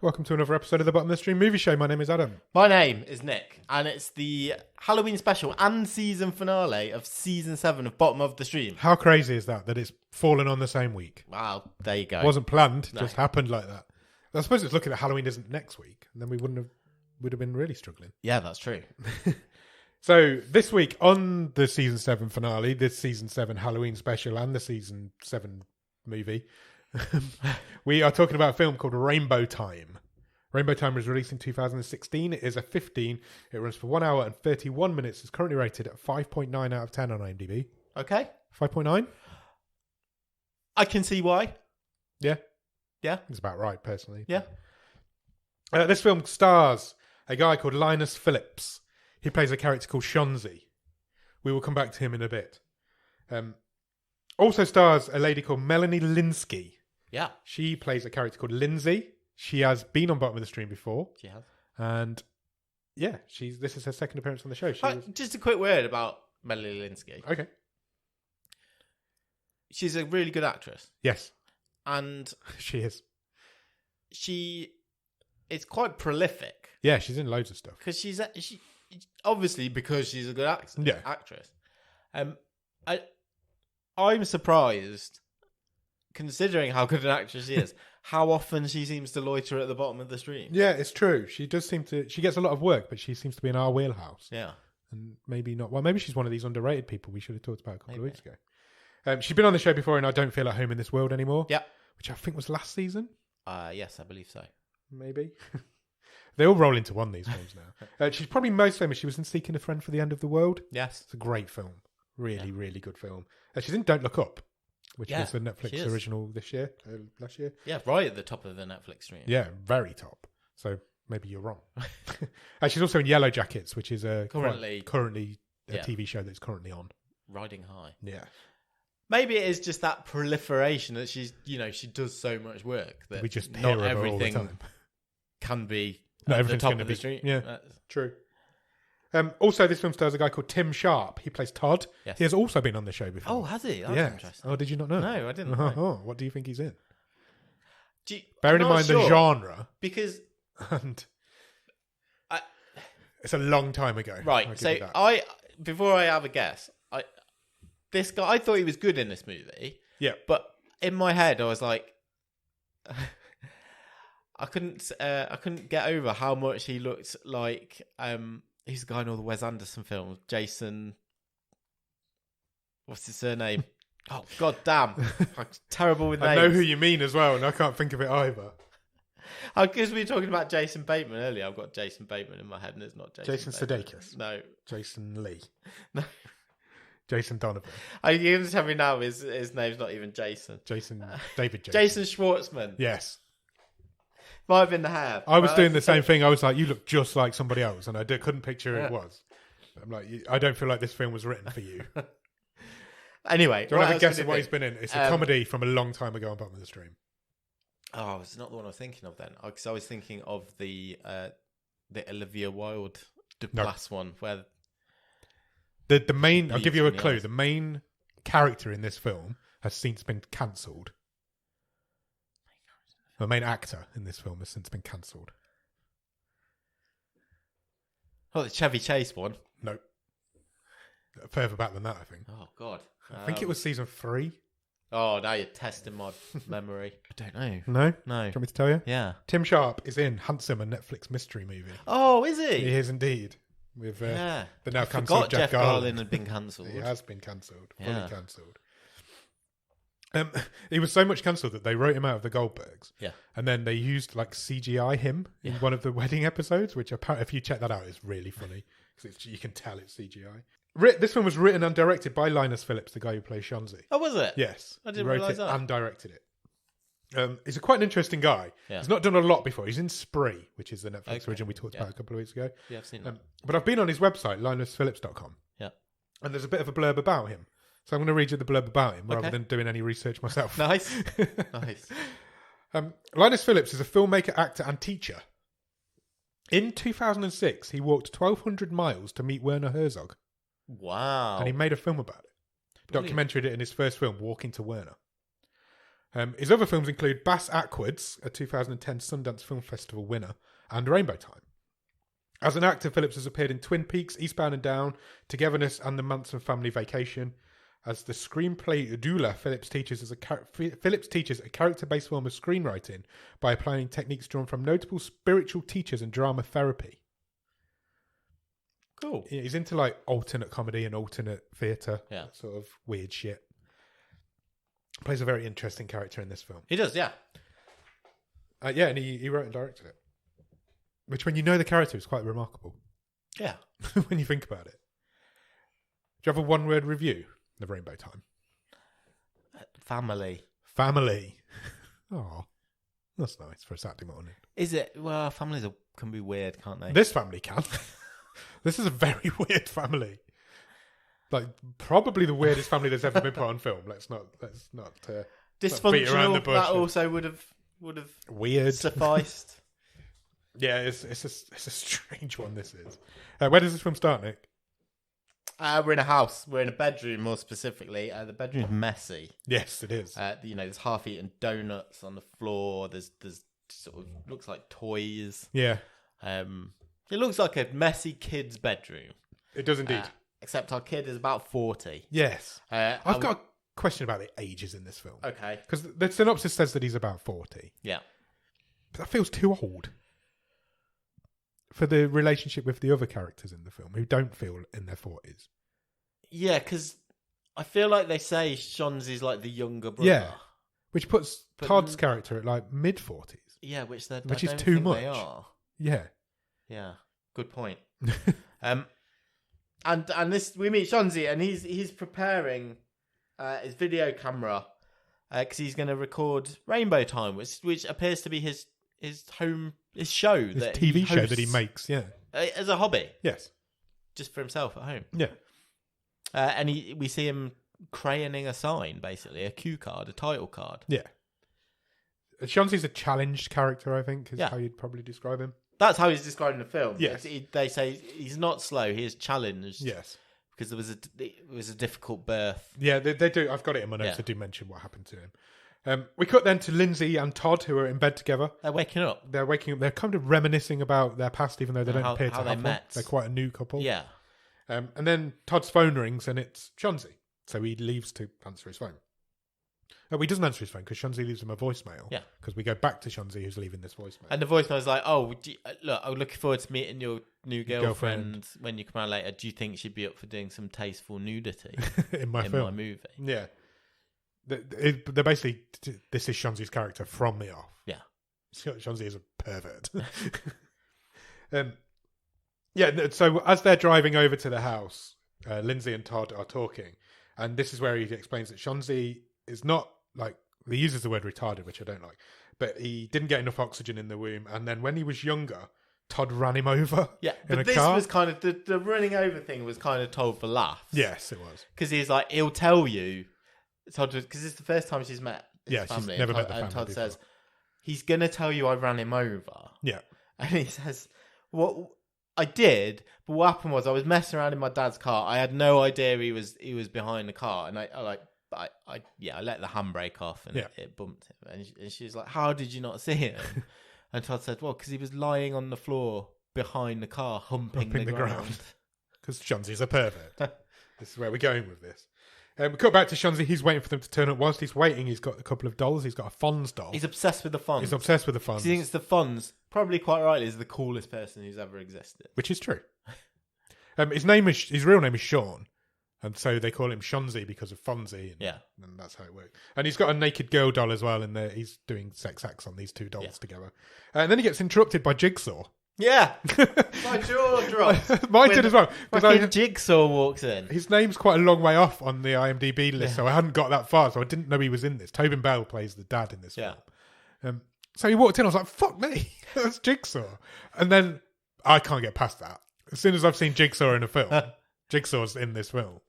Welcome to another episode of the Bottom of the Stream Movie Show. My name is Adam. My name is Nick, and it's the Halloween special and season finale of season 7 of Bottom of the Stream. How crazy is that it's fallen on the same week? Wow, there you go. Wasn't planned, just happened like that. I suppose it's looking at Halloween isn't next week, and then we would have been really struggling. Yeah, that's true. So this week on the season 7 finale, this season 7 Halloween special and the season 7 movie, we are talking about a film called Rainbow Time. Rainbow Time was released in 2016. It is a 15. It runs for 1 hour and 31 minutes. It's currently rated at 5.9 out of 10 on IMDb. Okay. 5.9? I can see why. Yeah. Yeah. It's about right, personally. Yeah. This film stars a guy called Linas Phillips. He plays a character called Shonzi. We will come back to him in a bit. Also stars a lady called Melanie Lynskey. Yeah. She plays a character called Lindsay. She has been on Bottom of the Stream before. She has. And yeah, this is her second appearance on the show. Just a quick word about Melanie Lynskey. Okay. She's a really good actress. Yes. And she is. She is quite prolific. Yeah, she's in loads of stuff. Because she obviously because she's a good actress. I'm surprised, considering how good an actress she is, how often she seems to loiter at the bottom of the stream. Yeah, it's true. She does seem to. She gets a lot of work, but she seems to be in our wheelhouse. Yeah, and maybe not. Well, maybe she's one of these underrated people we should have talked about a couple of weeks ago. She's been on the show before, and I Don't Feel at Home in This World Anymore. Yeah, which I think was last season. Yes, I believe so. Maybe. They all roll into one, these films now. She's probably most famous. She was in Seeking a Friend for the End of the World. Yes. It's a great film. Really, really good film. She's in Don't Look Up, which was the Netflix original last year. Yeah, right at the top of the Netflix stream. Yeah, very top. So maybe you're wrong. She's also in Yellow Jackets, which is currently a TV show that's currently on. Riding high. Yeah. Maybe it is just that proliferation that she does so much work that we just not hear everything all the time. Can be not at the top of be, the street. Yeah, true. Also, this film stars a guy called Tim Sharp. He plays Todd. Yes. He has also been on the show before. Oh, has he? That's interesting. Oh, did you not know? No, I didn't know. What do you think he's in? Bearing in mind the genre. Because... And it's a long time ago. Right, so before I have a guess, this guy, I thought he was good in this movie. Yeah. But in my head, I was like... I couldn't get over how much he looked like... he's the guy in all the Wes Anderson films. Jason... What's his surname? Oh, god damn. I'm terrible with names. I know who you mean as well, and I can't think of it either. Because we were talking about Jason Bateman earlier. I've got Jason Bateman in my head, and it's not Jason Sudeikis? No. Jason Lee? No. Jason Donovan? You can tell me now his name's not even Jason. David Jason. Jason Schwartzman. Yes. Might have been the hair. I was doing the same thing. I was like, you look just like somebody else, and I couldn't picture who it was. I'm like, I don't feel like this film was written for you. Anyway. Do you want to have a guess at what he's been in? It's a comedy from a long time ago on Bottom of the Stream. Oh, it's not the one I was thinking of then. Because I was thinking of the Olivia Wilde Duplass one, where... The main... I'll give you a clue. The main character in this film has since been cancelled. The main actor in this film has since been cancelled. Oh, the Chevy Chase one? No. Further back than that, I think. Oh, God. I think it was season 3. Oh, now you're testing my memory. I don't know. No? No. Do you want me to tell you? Yeah. Tim Sharp is in Handsome, a Netflix mystery movie. Oh, is he? He is indeed. With the now cancelled forgot Jeff Garlin had been cancelled. He has been cancelled. Fully cancelled. He was so much cancelled that they wrote him out of the Goldbergs. Yeah. And then they used CGI him in one of the wedding episodes, which apparently, if you check that out, is really funny. Because you can tell it's CGI. This film was written and directed by Linas Phillips, the guy who plays Shonzi. Oh, was it? Yes. I didn't realise that. And directed it. He's quite an interesting guy. Yeah. He's not done a lot before. He's in Spree, which is the Netflix original we talked about a couple of weeks ago. Yeah, I've seen that. But I've been on his website, linusphillips.com. Yeah. And there's a bit of a blurb about him. So I'm going to read you the blurb about him rather than doing any research myself. Nice. Nice. Linas Phillips is a filmmaker, actor, and teacher. In 2006, he walked 1,200 miles to meet Werner Herzog. Wow. And he made a film about it. Brilliant. Documented it in his first film, Walking to Werner. His other films include Bass Ackwards, a 2010 Sundance Film Festival winner, and Rainbow Time. As an actor, Phillips has appeared in Twin Peaks, Eastbound and Down, Togetherness, and The Manson Family Vacation. As the screenplay doula, Phillips teaches a character-based form of screenwriting by applying techniques drawn from notable spiritual teachers and drama therapy. Cool. He's into like alternate comedy and alternate theatre, Yeah. sort of weird shit. Plays a very interesting character in this film. He does, yeah. Yeah, and he wrote and directed it. Which, when you know the character, is quite remarkable. Yeah. When you think about it. Do you have a one-word review of Rainbow Time? Family. Family. Oh, that's nice for a Saturday morning. Is it? Well, families can be weird, can't they? This family can. This is a very weird family. Like, probably the weirdest family that's ever been put on film. Let's not beat around the Dysfunctional. bush. That also would have Weird. sufficed. Yeah, it's a strange one. This is. Where does this film start, Nick? We're in a house. We're in a bedroom, more specifically. The bedroom's messy. Yes, it is. There's half-eaten donuts on the floor. There's sort of looks like toys. Yeah, it looks like a messy kid's bedroom. it does indeed. Except our kid is about 40. Yes. I've and- got a question about the ages in this film. Okay. Because the synopsis says that he's about 40. Yeah. But that feels too old for the relationship with the other characters in the film who don't feel in their 40s. Yeah, because I feel like they say Shonzi's like the younger brother. Yeah. Which puts But Todd's character at like mid-40s. Yeah, which Which I is don't too think much. They are. Yeah. Yeah. Good point. And this we meet Shonzi, and he's preparing his video camera because he's going to record Rainbow Time, which appears to be his show, His that TV he show that he hosts, makes, yeah. as a hobby, Yes. just for himself at home. Yeah. And we see him crayoning a sign, basically a cue card, a title card. Yeah. Shonzi's a challenged character, I think, is Yeah. how you'd probably describe him. That's how he's described in the film. Yes. They say he's not slow; he is challenged. Yes. Because it was a difficult birth. Yeah, they do. I've got it in my notes. Yeah. I do mention what happened to him. We cut then to Lynskey and Todd, who are in bed together. They're waking up. They're waking up. They're kind of reminiscing about their past, even though they don't appear to how have they one. met. They're quite a new couple. Yeah. And then Todd's phone rings, and it's Shonzi. So he leaves to answer his phone. No, he doesn't answer his phone because Shonzi leaves him a voicemail. Yeah. Because we go back to Shonzi, who's leaving this voicemail. And the voicemail's like, "Oh, look, I'm looking forward to meeting your new girlfriend when you come out later. Do you think she'd be up for doing some tasteful nudity in my in film. my movie?" Yeah. They're basically, this is Shonzi's character from the off. Yeah. Shonzi is a pervert. Yeah, so as they're driving over to the house, Lynskey and Todd are talking. And this is where he explains that Shonzi is not like, he uses the word retarded, which I don't like, but he didn't get enough oxygen in the womb. And then when he was younger, Todd ran him over. Yeah, in but a this car. was kind of the running over thing was kind of told for laughs. Yes, it was. Because he's like, he'll tell you, Todd, because it's the first time she's met his Yeah, family. she's never and met the and family Todd before. says, he's gonna tell you I ran him over. Yeah. And he says, "What I did, but what happened was I was messing around in my dad's car. I had no idea he was behind the car, and I let the handbrake off, and Yeah. it bumped him. And she's like, "How did you not see him?" And Todd said, "Well, because he was lying on the floor behind the car, humping the ground." Because Shonzi's a pervert. This is where we're going with this. We cut back to Shonzi. He's waiting for them to turn up. Whilst he's waiting, he's got a couple of dolls. He's got a Fonz doll. He's obsessed with the Fonz. He's obsessed with the Fonz. He thinks the Fonz, probably quite rightly, is the coolest person who's ever existed. Which is true. His real name is Sean. And so they call him Shonzi because of Fonzie. And that's how it works. And he's got a naked girl doll as well. And he's doing sex acts on these two dolls together. And then he gets interrupted by Jigsaw. Yeah. My jaw dropped. Mine did as well. Fucking Jigsaw walks in. His name's quite a long way off on the IMDb list, so I hadn't got that far, so I didn't know he was in this. Tobin Bell plays the dad in this film. So he walked in, I was like, fuck me, that's Jigsaw. And then I can't get past that. As soon as I've seen Jigsaw in a film, Jigsaw's in this film.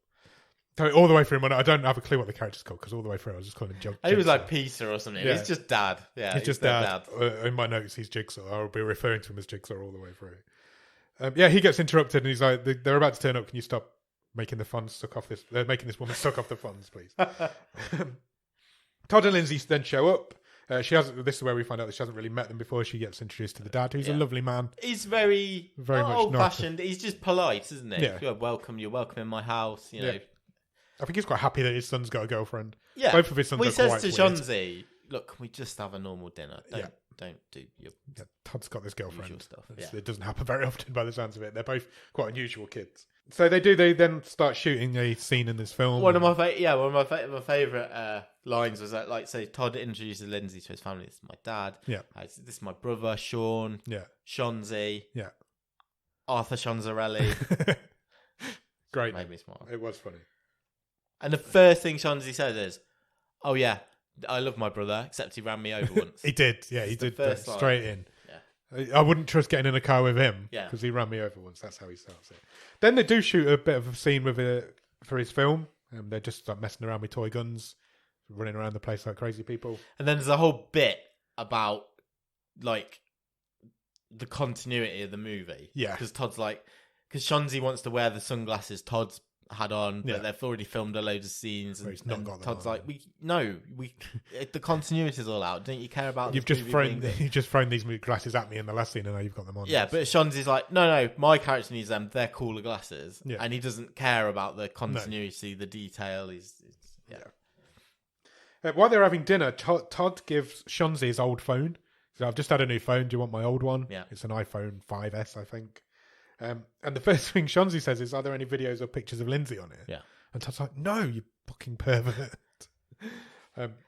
So all the way through, I don't have a clue what the character's called, because all the way through I was just calling him Jigsaw. He was like Peter or something. Yeah. He's just dad. Yeah, He's just dad. In my notes, he's Jigsaw. I'll be referring to him as Jigsaw all the way through. He gets interrupted and he's like, they're about to turn up. Can you stop making the funds suck off this? They're making this woman suck off the funds, please. Todd and Lynskey then show up. This is where we find out that she hasn't really met them before. She gets introduced to the dad, who's a lovely man. He's very much old-fashioned. He's just polite, isn't he? Yeah. You're welcome in my house, you know. I think he's quite happy that his son's got a girlfriend. Yeah. Both of his sons are quite weird. He says to Shanzi, look, can we just have a normal dinner? Don't do your Todd's got this girlfriend. stuff. It doesn't happen very often by the sounds of it. They're both quite unusual kids. So they then start shooting a scene in this film. One of my favorite lines was that, like, say Todd introduces Lynskey to his family. This is my dad. Yeah. This is my brother Sean. Yeah. Shanzi. Yeah. Arthur Shanzarelli. Great. Made me smile. It was funny. And the first thing Shanzi says is, "Oh yeah, I love my brother, except he ran me over once." He did. Yeah, he did. First Straight in. Yeah. I wouldn't trust getting in a car with him because he ran me over once. That's how he starts it. Then they do shoot a bit of a scene for his film. They're just like messing around with toy guns, running around the place like crazy people. And then there's a whole bit about like the continuity of the movie. Yeah, because Todd's like, because Shanzi wants to wear the sunglasses Todd's had on, but they've already filmed a load of scenes, and, he's not got them Todd's on. like, the continuity's all out. Don't you care about? You've just thrown these glasses at me in the last scene, and now you've got them on. Yeah, but Shanzi's like, no, my character needs them. They're cooler glasses, Yeah. and he doesn't care about the continuity, the detail. While they're having dinner, Todd gives Shanzi his old phone. So I've just had a new phone. Do you want my old one? Yeah, it's an iPhone 5S, I think. And the first thing Shanzi says is, "Are there any videos or pictures of Lynskey on it?" Yeah, and Todd's like, "No, you fucking pervert."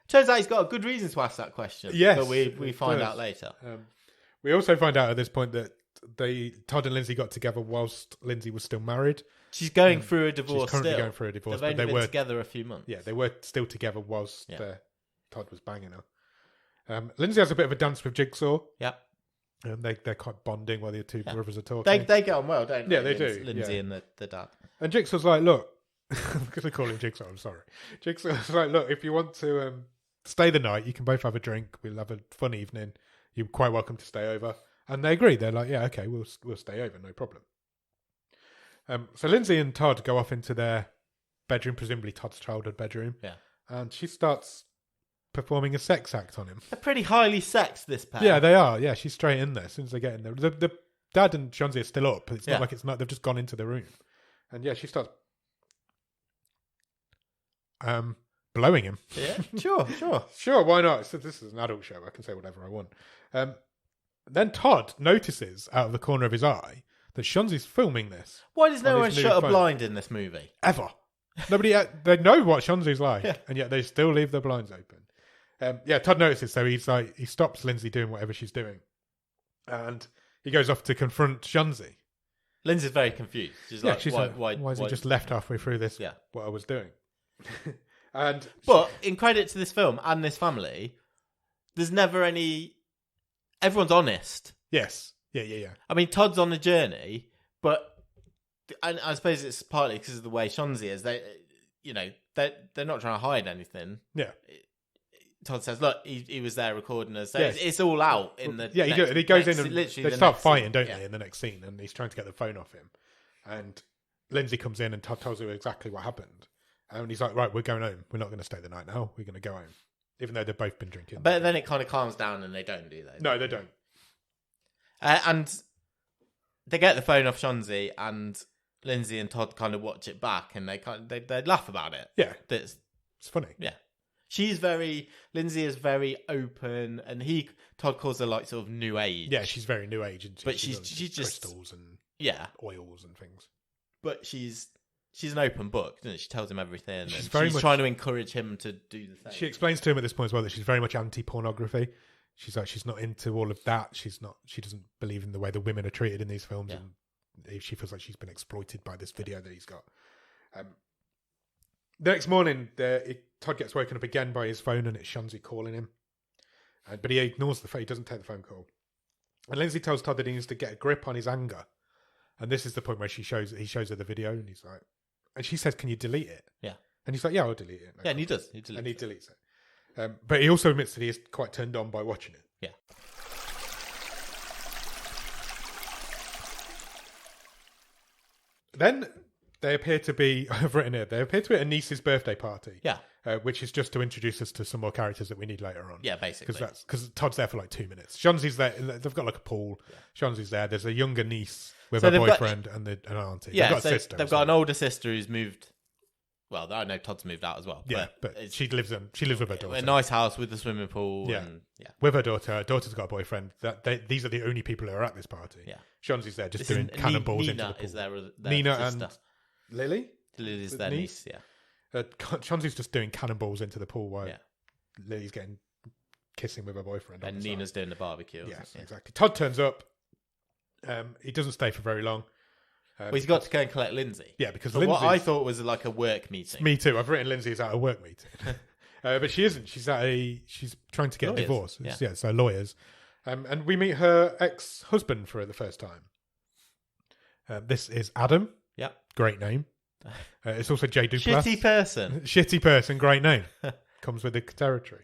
Turns out he's got a good reason to ask that question. Yes, but we find out later. We also find out at this point that Todd and Lynskey got together whilst Lynskey was still married. She's going through a divorce. She's currently going through a divorce. They've only but been together a few months. Yeah, they were still together whilst Todd was banging her. Lynskey has a bit of a dance with Jigsaw. Yeah. They're quite bonding while the two brothers are talking. They get on well, don't they? Yeah, they do. Lynskey and the dad. And Jigsaw's like, look, I'm going to call him Jigsaw, I'm sorry. Jigsaw's like, look, if you want to stay the night, you can both have a drink. We'll have a fun evening. You're quite welcome to stay over. And they agree. They're like, yeah, okay, we'll stay over, no problem. So Lynskey and Todd go off into their bedroom, presumably Todd's childhood bedroom. Yeah. And she starts performing a sex act on him. They're pretty highly sexed, this pair. Yeah, they are. Yeah, she's straight in there as soon as they get in there. The dad and Shanzi are still up. It's not like they've just gone into the room. And yeah, she starts blowing him. Yeah, sure. Sure, why not? So this is an adult show. I can say whatever I want. Then Todd notices out of the corner of his eye that Shanzi's filming this. Why does no one shut a blind in this movie? Ever. Nobody, they know what Shanzi's like, and yet they still leave the blinds open. Todd notices, so he stops Lynskey doing whatever she's doing, and he goes off to confront Shanzi. Lynskey's very confused. She's like, why is he just left halfway through this? Yeah. What I was doing. But in credit to this film and this family, there's never any. Everyone's honest. Yes. Yeah. I mean, Todd's on a journey, but and I suppose it's partly because of the way Shanzi is. They're not trying to hide anything. Yeah. Todd says, "Look, he was there recording us. So it's all out in the." Yeah, he goes in and literally they start fighting, don't they? In the next scene, and he's trying to get the phone off him, and Lynskey comes in and Todd tells her exactly what happened, and he's like, "Right, we're going home. We're not going to stay the night now. We're going to go home," even though they've both been drinking. But then it kind of calms down, and they don't do that. No, they don't. And they get the phone off Shanzi, and Lynskey and Todd kind of watch it back, and they laugh about it. Yeah, it's funny. Yeah. Lynskey is very open, and Todd calls her like sort of new age. Yeah, she's very new age, and but she's just crystals and oils and things. But she's an open book, isn't it? She tells him everything. She's trying to encourage him to do the thing. She explains to him at this point as well that she's very much anti-pornography. She's like, she's not into all of that. She doesn't believe in the way the women are treated in these films, and she feels like she's been exploited by this video that he's got. The next morning, Todd gets woken up again by his phone, and it's Shanzi calling him. But he ignores the phone. He doesn't take the phone call. And Lynskey tells Todd that he needs to get a grip on his anger. And this is the point where he shows her the video, and he's like, and she says, "Can you delete it?" Yeah. And he's like, "Yeah, I'll delete it." And he does. He deletes it. But he also admits that he is quite turned on by watching it. Yeah. Then they appear to be, I've written here, they appear to be at a niece's birthday party. Yeah. which is just to introduce us to some more characters that we need later on. Yeah, basically. Because Todd's there for like 2 minutes. Shanzi's there. They've got like a pool. Yeah. Shanzi's there. There's a younger niece with her boyfriend and an auntie. Yeah, they've got a sister. They've got an older sister who's moved. Well, I know Todd's moved out as well. Yeah, but she lives with her daughter. A nice house with a swimming pool. Yeah, and, with her daughter. Her daughter's got a boyfriend. These are the only people who are at this party. Yeah, Shanzi's there just doing cannonballs into the pool. Is there Nina sister. And Lily? Lily's their niece, yeah. Shanzi's just doing cannonballs into the pool while Lily's kissing with her boyfriend. And Nina's doing the barbecue. Yes, exactly. Todd turns up. He doesn't stay for very long. He's got to go and collect Lynskey. Yeah, because what I thought was like a work meeting. Me too. I've written Lynskey's at a work meeting. But she isn't. She's trying to get a divorce. Yeah, so lawyers. And we meet her ex-husband for the first time. This is Adam. Yeah. Great name. It's also J. Duplass. Shitty person. Great name. Comes with the territory.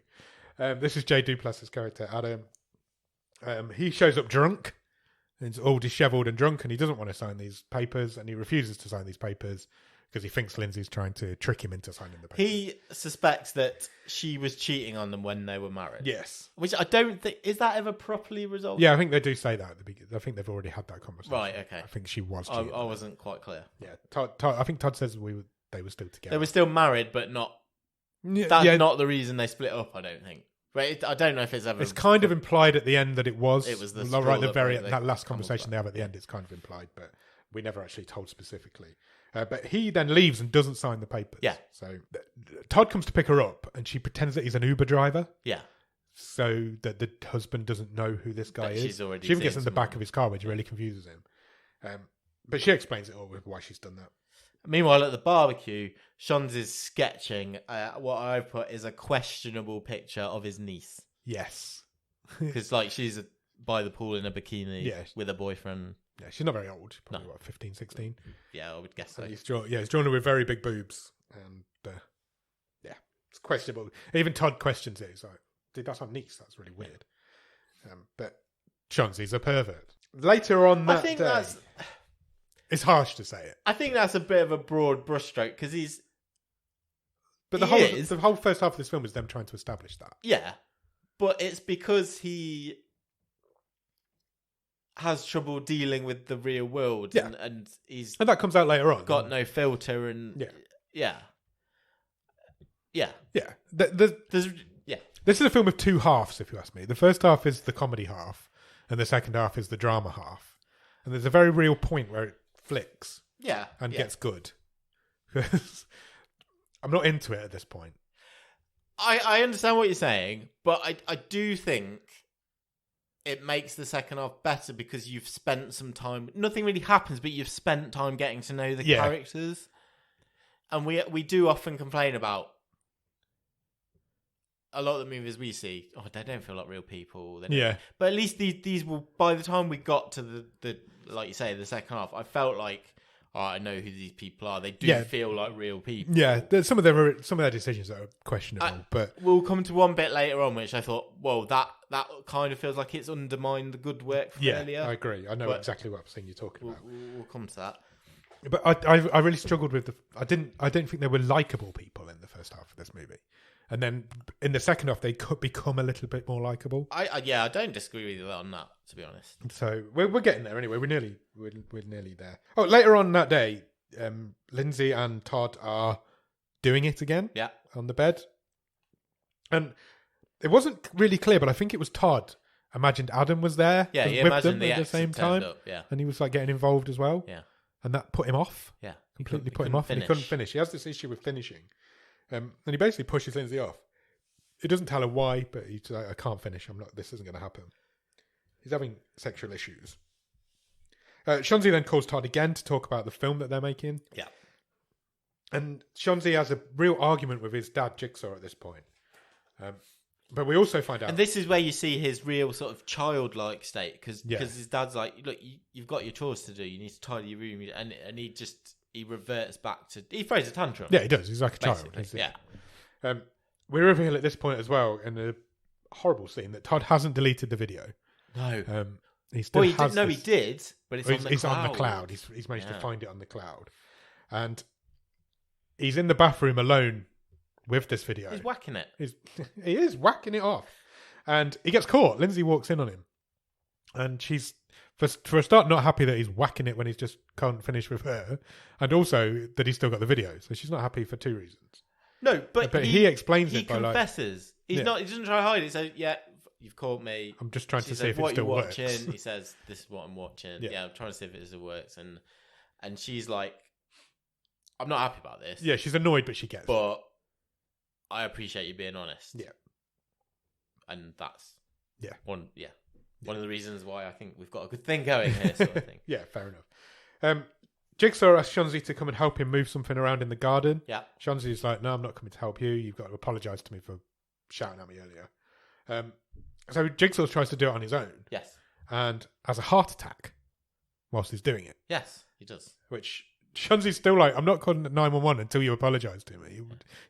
This is J. Duplass's character, Adam. He shows up drunk. He's all dishevelled and drunk, and he doesn't want to sign these papers, and he refuses to sign these papers because he thinks Lindsay's trying to trick him into signing the papers. He suspects that she was cheating on them when they were married. Yes. Which I don't think... Is that ever properly resolved? Yeah, I think they do say that at the beginning. I think they've already had that conversation. Right, okay. I think she was cheating. I wasn't quite clear. Yeah, I think Todd says they were still together. They were still married, but not... That's not the reason they split up, I don't think. But I don't know if it's ever... It's kind of implied at the end that it was. It was the right at the very that last conversation they have at the end. It's kind of implied, but we never actually told specifically. But he then leaves and doesn't sign the papers. Yeah. So Todd comes to pick her up, and she pretends that he's an Uber driver. Yeah. So that the husband doesn't know who this guy is. She even gets in the back of his car, which really confuses him. But she explains it all with why she's done that. Meanwhile, at the barbecue, Shons is sketching what I've put is a questionable picture of his niece. Yes. Because she's by the pool in a bikini with a boyfriend. Yeah, she's not very old. Probably, 15, 16? Yeah, I would guess so. He's drawn her with very big boobs. And, it's questionable. Even Todd questions it. He's like, dude, that's our niece. That's really weird. But Shonzi's a pervert. Later on that day... That's... It's harsh to say it. I think that's a bit of a broad brushstroke because he's... But the whole first half of this film is them trying to establish that. Yeah. But it's because he has trouble dealing with the real world and he's... And that comes out later on. Got no filter and... Yeah. This is a film of two halves, if you ask me. The first half is the comedy half and the second half is the drama half. And there's a very real point where it flicks and gets good. I'm not into it at this point. I understand what you're saying, but I do think it makes the second half better because you've spent some time... Nothing really happens, but you've spent time getting to know the characters. And we do often complain about a lot of the movies we see, they don't feel like real people. But at least these will, by the time we got to the like you say, the second half, I felt like, I know who these people are. They do feel like real people. Yeah, some of their decisions are questionable. But we'll come to one bit later on, which I thought, well, that kind of feels like it's undermined the good work from earlier. I agree. I know exactly what scene you're talking about. We'll come to that. But I really struggled with I didn't think there were likable people in the first half of this movie. And then in the second half, they could become a little bit more likable. I don't disagree with you on that, to be honest. So we're getting there anyway. We're nearly there. Oh, later on that day, Lindsay and Todd are doing it again. Yeah, on the bed, and it wasn't really clear, but I think it was Todd imagined Adam was there. Yeah, he with imagined them at the same time. Up, and he was getting involved as well. Yeah, and that put him off. Yeah, completely put him off, and he couldn't finish. He has this issue with finishing. And he basically pushes Lindsay off. He doesn't tell her why, but he's like, I can't finish. This isn't going to happen. He's having sexual issues. Shonzi then calls Todd again to talk about the film that they're making. Yeah. And Shonzi has a real argument with his dad, Jigsaw, at this point. But we also find out... And this is where you see his real sort of childlike state, because his dad's like, look, you've got your chores to do. You need to tidy your room. And he reverts back to... He throws a tantrum. Yeah, he does. He's like a child. Yeah. We reveal at this point as well, in a horrible scene, that Todd hasn't deleted the video. No. He still has did. No, he did, but it's on the cloud. He's managed to find it on the cloud. And he's in the bathroom alone with this video. He's whacking it. He is whacking it off. And he gets caught. Lynskey walks in on him. And she's, for a start, not happy that he's whacking it when he's just can't finish with her. And also that he's still got the video. So she's not happy for two reasons. No, but he explains it by confesses. He doesn't try to hide it. He says, yeah, you've caught me. I'm just trying to see if what it still you works. watching? He says, this is what I'm watching. Yeah, I'm trying to see if it still works. And she's like, I'm not happy about this. Yeah, she's annoyed, but she gets it. But I appreciate you being honest. Yeah. And that's one of the reasons why I think we've got a good thing going here, sort of thing. Yeah, fair enough. Jigsaw asks Shanzi to come and help him move something around in the garden. Yeah. Shanzi's like, no, I'm not coming to help you. You've got to apologise to me for shouting at me earlier. So Jigsaw tries to do it on his own. Yes. And has a heart attack whilst he's doing it. Yes, he does. Which Shanzi's still like, I'm not calling 911 until you apologise to me. He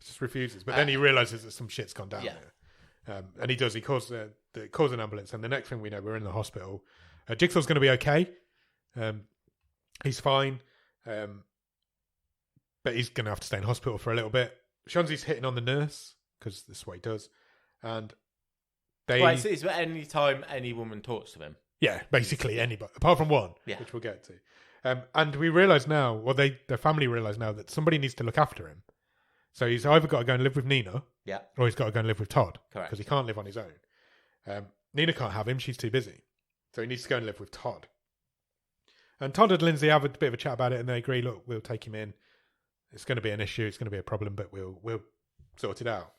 just refuses. But then he realises that some shit's gone down there. And he does. He calls an ambulance. And the next thing we know, we're in the hospital. Jigsaw's going to be okay. He's fine. But he's going to have to stay in hospital for a little bit. Shanzi's hitting on the nurse because this is what he does. And they... Right, so it's any time any woman talks to him. Yeah, basically anybody. Apart from one, which we'll get to. And we realise now, their family realise now that somebody needs to look after him. So he's either got to go and live with Nina, or he's got to go and live with Todd. Correct. Because he can't live on his own. Nina can't have him, she's too busy. So he needs to go and live with Todd. And Todd and Lynskey have a bit of a chat about it, and they agree, look, we'll take him in. It's going to be an issue, it's going to be a problem, but we'll sort it out.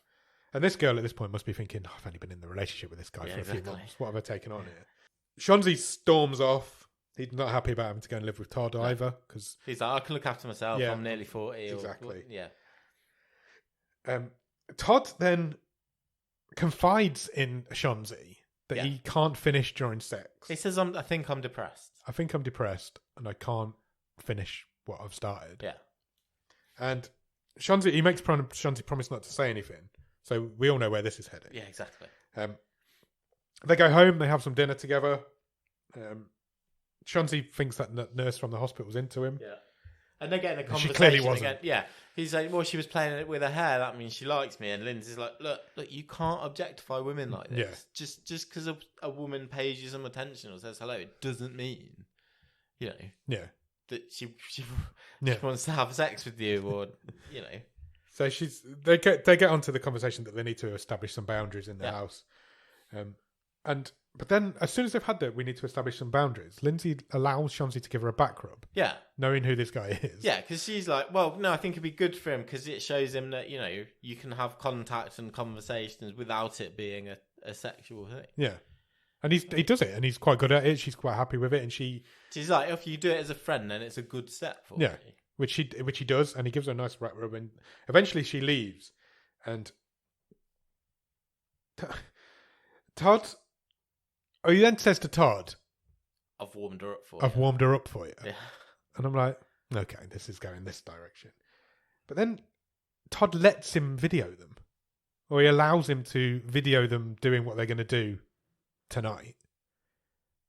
And this girl at this point must be thinking, I've only been in the relationship with this guy for a few months. What have I taken on here? Shanzi storms off. He's not happy about having to go and live with Todd either. Cause, he's like, I can look after myself. I'm nearly 40. Exactly. Yeah. Todd then confides in Shanzi that he can't finish during sex. He says, I think I'm depressed. I think I'm depressed and I can't finish what I've started. Yeah. And he makes Shanzi promise not to say anything. So we all know where this is heading. Yeah, exactly. They go home, they have some dinner together. Shanzi thinks that nurse from the hospital's into him. Yeah. And they're getting a conversation. She clearly wasn't. Again. Yeah. He's like, well, she was playing it with her hair. That means she likes me. And Lynskey's like, look, you can't objectify women like this. Yeah. Just because a woman pays you some attention or says hello, it doesn't mean, that she wants to have sex with you or, So they get onto the conversation that they need to establish some boundaries in the house. But then, as soon as they've had that, we need to establish some boundaries. Lynskey allows Shanzi to give her a back rub. Yeah. Knowing who this guy is. Yeah, because she's like, well, no, I think it'd be good for him because it shows him that, you can have contact and conversations without it being a sexual thing. Yeah. And he does it, and he's quite good at it. She's quite happy with it, and she's like, if you do it as a friend, then it's a good step for me. Which he does, and he gives her a nice back rub, and eventually she leaves. And Todd... Oh, he then says to Todd, I've warmed her up for you. Yeah. And I'm like, okay, this is going this direction. But then Todd lets him video them. Or he allows him to video them doing what they're going to do tonight.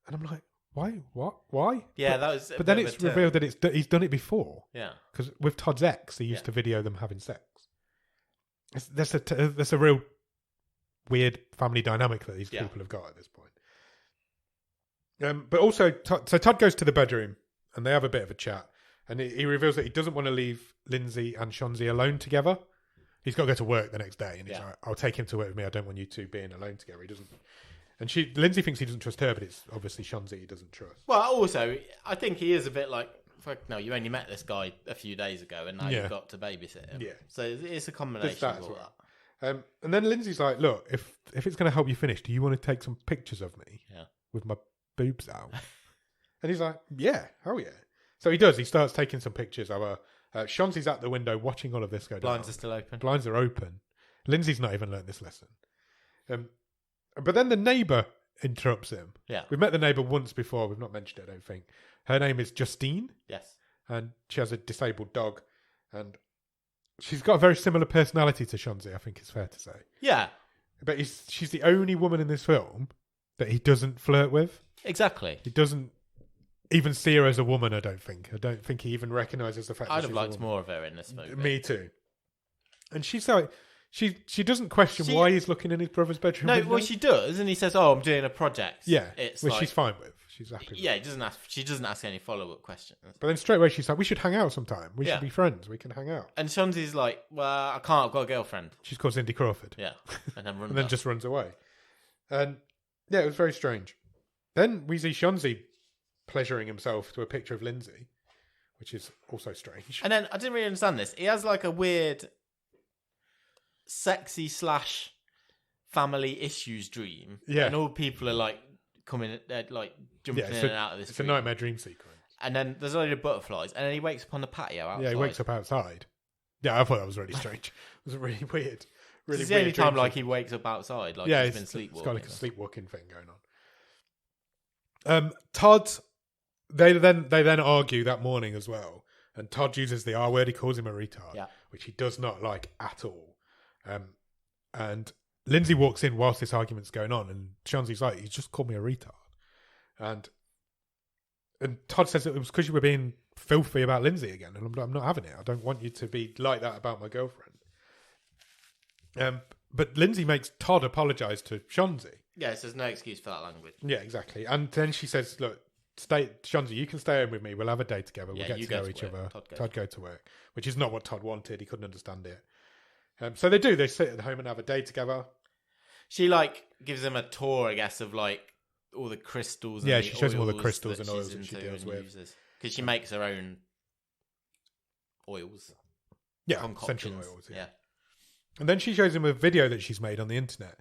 And I'm like, why? What? Why? Yeah, but then it's revealed that he's done it before. Yeah. Because with Todd's ex, he used to video them having sex. That's a real weird family dynamic that these people have got at this point. But also, so Todd goes to the bedroom and they have a bit of a chat. And he reveals that he doesn't want to leave Lynskey and Shanzi alone together. He's got to go to work the next day. And he's like, I'll take him to work with me. I don't want you two being alone together. He doesn't. And Lynskey thinks he doesn't trust her, but it's obviously Shanzi he doesn't trust. Well, also, I think he is a bit like, no, you only met this guy a few days ago and now you've got to babysit him. Yeah. So it's a combination of all that. And then Lindsay's like, look, if it's going to help you finish, do you want to take some pictures of me with my boobs out? And he's like, yeah, hell yeah. So he does. He starts taking some pictures of her. Shanzi's at the window watching all of this go down. Blinds are still open. Blinds are open. Lindsay's not even learned this lesson. But then the neighbour interrupts him. Yeah. We've met the neighbour once before. We've not mentioned it, I don't think. Her name is Justine. Yes. And she has a disabled dog. And she's got a very similar personality to Shanzi, I think it's fair to say. Yeah. But she's the only woman in this film that he doesn't flirt with. Exactly. He doesn't even see her as a woman, I don't think. I don't think he even recognises the fact that she's a woman. I'd have liked more of her in this movie. Me too. And she's like, She doesn't question why he's looking in his brother's bedroom. No, window. well, she does, and he says, "Oh, I'm doing a project." Yeah, it's which like, she's fine with. She's happy with. Yeah, she doesn't ask any follow-up questions. But then straight away she's like, we should hang out sometime. We should be friends. We can hang out. And Shanzi's like, well, I can't. I've got a girlfriend. She's called Cindy Crawford. Yeah. And then runs and then just runs away. And yeah, it was very strange. Then we see Shanzi pleasuring himself to a picture of Lynskey, which is also strange. And then I didn't really understand this. He has like a weird sexy / family issues dream. Yeah. And all people are like coming, like jumping in and out of this. It's a nightmare dream sequence. And then there's a load of butterflies, and then he wakes up on the patio outside. Yeah, he wakes up outside. Yeah, I thought that was really strange. It was really weird. Really it's the only time like he wakes up outside, like he's been sleepwalking. It's got like a sleepwalking thing going on. Todd, they then argue that morning as well, and Todd uses the R word. He calls him a retard, which he does not like at all. And Lynskey walks in whilst this argument's going on, and Shanzi's like, "He's just called me a retard," and Todd says it was because you were being filthy about Lynskey again, and I'm not having it. I don't want you to be like that about my girlfriend. But Lynskey makes Todd apologise to Shanzi. Yeah, so there's no excuse for that language. Yeah, exactly. And then she says, "Look, Shanzi, you can stay home with me. We'll have a day together. We'll get to know each other." Todd go to work, which is not what Todd wanted. He couldn't understand it. So they do. They sit at home and have a day together. She like gives him a tour, I guess, of like all the crystals. And she shows him all the crystals and oils that she deals with. Because she makes her own oils. Yeah, essential oils. Yeah. And then she shows him a video that she's made on the internet.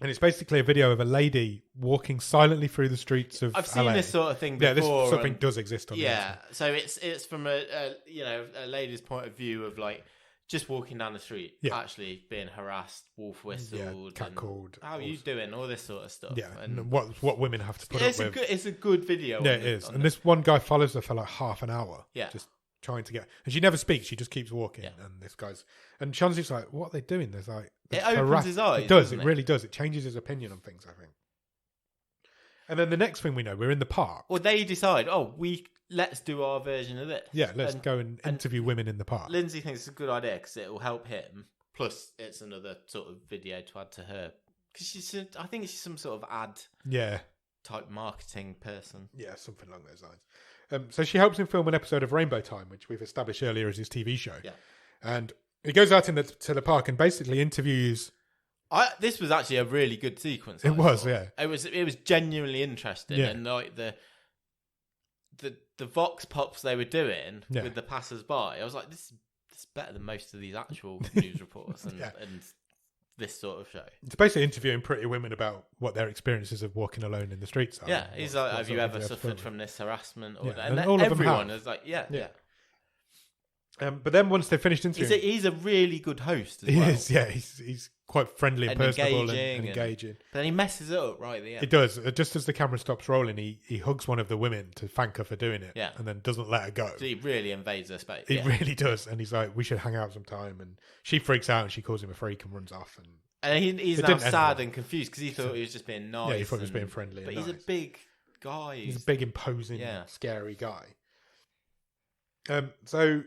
And it's basically a video of a lady walking silently through the streets of I've seen LA. this sort of thing before. Yeah, this sort of thing does exist on the internet. Yeah, so it's from a lady's point of view of like just walking down the street, actually being harassed, wolf whistled, catcalled. How are you doing? All this sort of stuff. Yeah, and what women have to put up with. It's a good video. Yeah, it is. And this one guy follows her for like half an hour. Yeah. Just trying to get... And she never speaks. She just keeps walking. Yeah. And this guy's... And Shanzi's like, what are they doing? There's like... It opens his eyes. It does. It really does. It changes his opinion on things, I think. And then the next thing we know, we're in the park. Well, they decide, let's do our version of this. Yeah, let's go and interview women in the park. Lynskey thinks it's a good idea because it will help him. Plus, it's another sort of video to add to her. Because I think she's some sort of ad type marketing person. Yeah, something along those lines. So she helps him film an episode of Rainbow Time, which we've established earlier as his TV show. Yeah. And he goes out to the park and basically interviews... This was actually a really good sequence. It was, yeah. It was genuinely interesting, and like the vox pops they were doing with the passers-by, I was like, this is better than most of these actual news reports and this sort of show. It's basically interviewing pretty women about what their experiences of walking alone in the streets are. Yeah, he's like, have you ever suffered from this harassment? And all of everyone them is like, yeah. But then once they've finished interviewing... He's a really good host as well. He is, yeah. He's quite friendly and personable and engaging. But then he messes it up right at the end. He does. Just as the camera stops rolling, he hugs one of the women to thank her for doing it and then doesn't let her go. So he really invades her space. He really does. And he's like, we should hang out sometime. And she freaks out and she calls him a freak and runs off. And he's now sad and confused because he thought he was just being nice. Yeah, he thought he was being friendly. But he's a big guy. He's a big, imposing, scary guy. So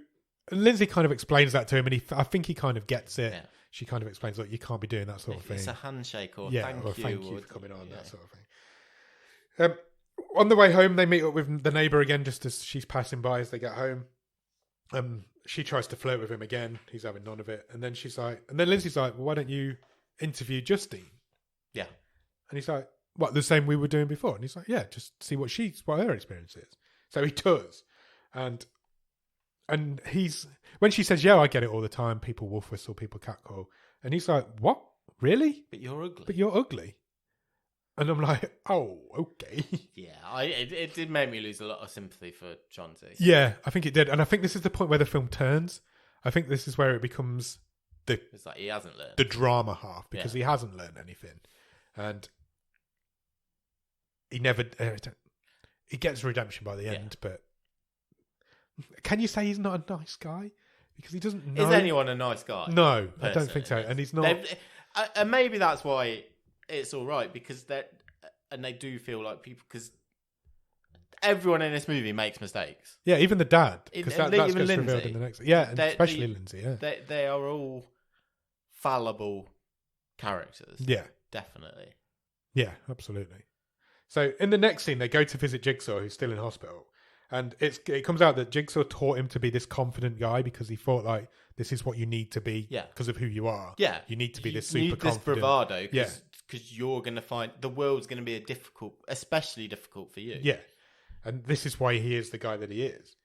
Lynskey kind of explains that to him, and I think he kind of gets it. Yeah. She kind of explains, look, you can't be doing that sort of thing. It's a handshake or thank you for coming on, that sort of thing. On the way home, they meet up with the neighbour again, just as she's passing by as they get home. She tries to flirt with him again. He's having none of it. And then Lynskey's like, well, why don't you interview Justine? Yeah. And he's like, what, the same we were doing before? And he's like, yeah, just see what her experience is. So he does. And when she says, yeah, I get it all the time. People wolf whistle, people catcall. And he's like, what? Really? But you're ugly. But you're ugly. And I'm like, oh, okay. Yeah, it did make me lose a lot of sympathy for Shanzi. Yeah, I think it did. And I think this is the point where the film turns. I think this is where it becomes it's like he hasn't learned. The drama half, because he hasn't learned anything. And he never... he gets redemption by the end, but... Can you say he's not a nice guy? Because he doesn't know. Is anyone a nice guy? No, I don't think so. And he's not. And maybe that's why it's all right, because they do feel like people, because everyone in this movie makes mistakes. Yeah, even the dad, because that gets revealed in the next. Yeah, and especially Lynskey. Yeah, they are all fallible characters. Yeah. Definitely. Yeah, absolutely. So in the next scene, they go to visit Jigsaw, who's still in hospital. And it comes out that Jigsaw taught him to be this confident guy because he thought, like, this is what you need to be because of who you are. Yeah. You need to be this you super need this confident. bravado because you're going to find the world's going to be especially difficult for you. Yeah. And this is why he is the guy that he is.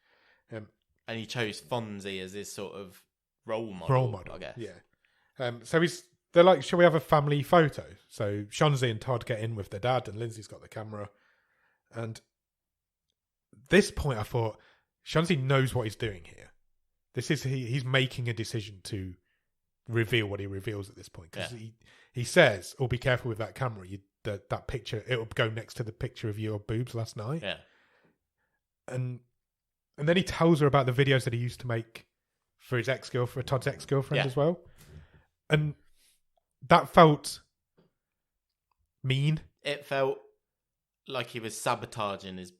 And he chose Fonzie as his sort of role model, I guess. Yeah. So they're like, shall we have a family photo? So Shanzi and Todd get in with their dad, and Lindsay's got the camera. And this point, I thought, Shanzi knows what he's doing here. He's making a decision to reveal what he reveals at this point. Because he says, be careful with that camera. That picture, it'll go next to the picture of your boobs last night. Yeah. And then he tells her about the videos that he used to make for his ex-girlfriend, Todd's ex-girlfriend as well. And that felt mean. It felt like he was sabotaging his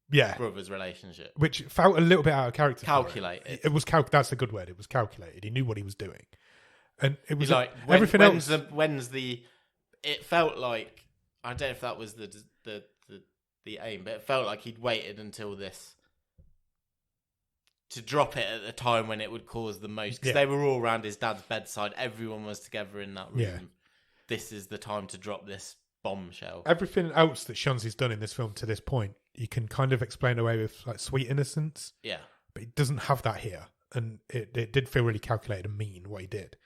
brother's relationship. Which felt a little bit out of character. Calculated. It was that's a good word. It was calculated. He knew what he was doing. And it was like, everything else. It felt like, I don't know if that was the aim, but it felt like he'd waited until this to drop it at the time when it would cause the most, because they were all around his dad's bedside. Everyone was together in that room. Yeah. This is the time to drop this bombshell. Everything else that Shanzi's done in this film to this point, you can kind of explain away with like sweet innocence. Yeah. But he doesn't have that here. And it did feel really calculated and mean what he did.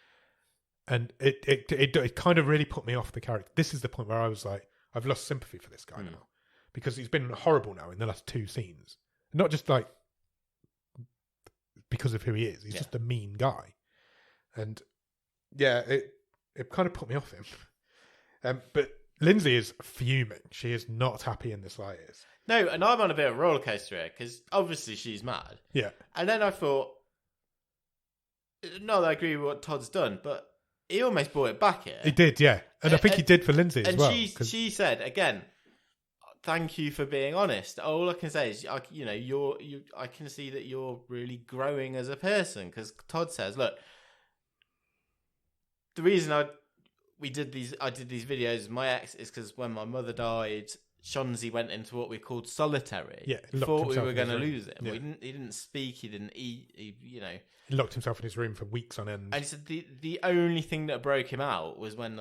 And it kind of really put me off the character. This is the point where I was like, I've lost sympathy for this guy now. Because he's been horrible now in the last two scenes. Not just like because of who he is. He's just a mean guy. And it kind of put me off him. But Lindsay is fuming. She is not happy in the slightest. No, and I'm on a bit of a roller coaster here because obviously she's mad. Yeah. And then I thought, not that I agree with what Todd's done, but he almost brought it back here. He did, yeah. And I think he did for Lindsay as well. And she said, again, thank you for being honest. All I can say is, I can see that you're really growing as a person. Because Todd says, look, the reason I did these videos with my ex is because when my mother died, Shanzi went into what we called solitary. Yeah, thought we were going to lose him. Yeah. He didn't speak. He didn't eat. He locked himself in his room for weeks on end. And he said the only thing that broke him out was when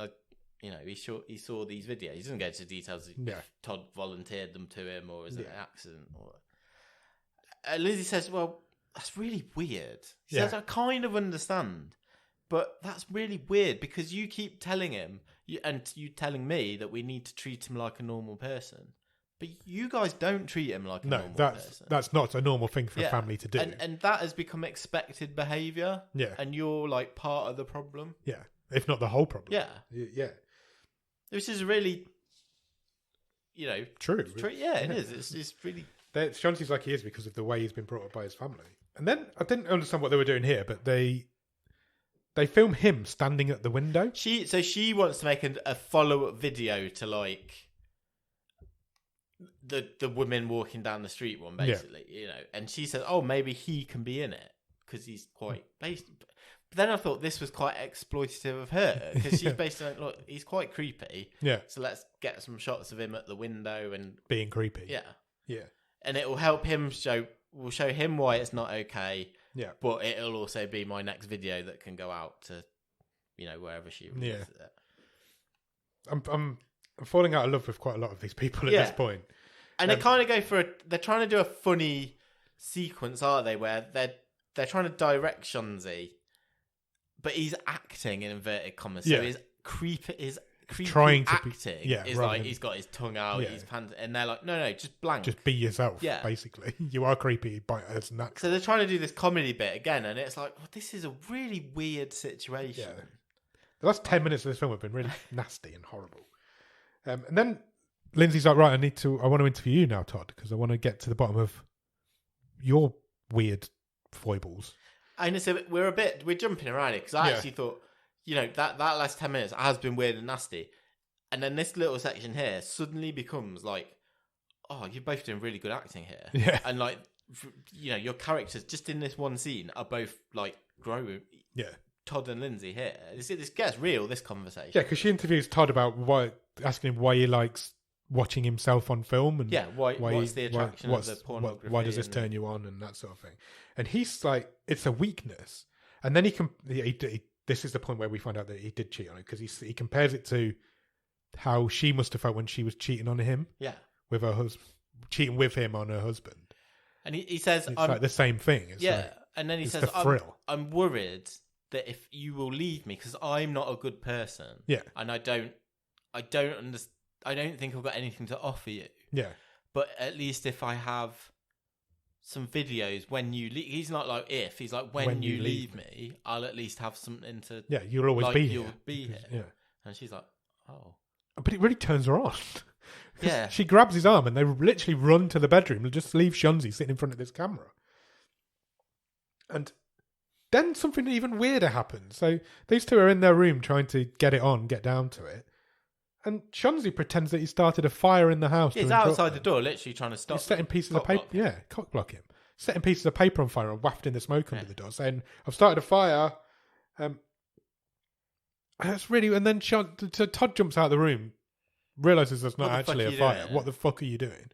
he saw these videos. He doesn't go into details if Todd volunteered them to him or was it an accident. Lizzie says, well, that's really weird. She says, I kind of understand, but that's really weird because you keep telling him, and you telling me that we need to treat him like a normal person. But you guys don't treat him like a normal person. That's not a normal thing for a family to do. And that has become expected behaviour. Yeah. And you're like part of the problem. Yeah. If not the whole problem. Yeah. Yeah. Which is really, true. Yeah, it is. It's really... Shanzi's like he is because of the way he's been brought up by his family. And then, I didn't understand what they were doing here, but they film him standing at the window. She wants to make a follow-up video to like... the women walking down the street one, basically, and she said, oh, maybe he can be in it because he's quite based. But then I thought this was quite exploitative of her because she's basically like, look, he's quite creepy. Yeah. So let's get some shots of him at the window and being creepy. Yeah. Yeah. And it will help him we'll show him why it's not okay. Yeah. But it'll also be my next video that can go out to, wherever she releases it. I'm falling out of love with quite a lot of these people at this point. And they kind of go they're trying to do a funny sequence, aren't they? Where they're trying to direct Shanzi, but he's acting in inverted commas. So his creepy trying to acting is like he's got his tongue out, he's panting, and they're like, no, just blank. Just be yourself, basically. You are creepy, but it's natural. So they're trying to do this comedy bit again, and it's like, well, this is a really weird situation. Yeah. The last 10 minutes of this film have been really nasty and horrible. And then Lindsay's like, right, I want to interview you now, Todd, because I want to get to the bottom of your weird foibles. And so we're jumping around it because I actually thought, that last 10 minutes has been weird and nasty. And then this little section here suddenly becomes like, oh, you're both doing really good acting here. Yeah. And like, your characters just in this one scene are both like growing. Yeah. Todd and Lynskey here. This gets real, this conversation. Yeah, because she interviews Todd about asking him why he likes watching himself on film, and what's the attraction of the pornography? Why does this turn you on, and that sort of thing. And he's like, it's a weakness. And then this is the point where we find out that he did cheat on her, because he compares it to how she must have felt when she was cheating on him. Yeah, with her husband, cheating with him on her husband. And he says, it's like the same thing. It's and then he says, the thrill. I'm worried that if you will leave me, because I'm not a good person. Yeah, and I don't understand. I don't think I've got anything to offer you. Yeah, but at least if I have some videos when you leave, he's not like if, he's like when you leave me, I'll at least have something to. Yeah, you'll always be here. You'll be here. Yeah, and she's like, oh, but it really turns her on. Yeah, she grabs his arm and they literally run to the bedroom and just leave Shonzi sitting in front of this camera. And then something even weirder happens. So these two are in their room trying to get down to it. And Shonzi pretends that he started a fire in the house. He's outside the door, literally trying to stop. He's setting pieces of paper. Yeah, cock block him. Setting pieces of paper on fire and wafting the smoke under the door, saying, "I've started a fire." That's really. And then Todd jumps out of the room, realizes there's not actually a fire. What the fuck are you doing?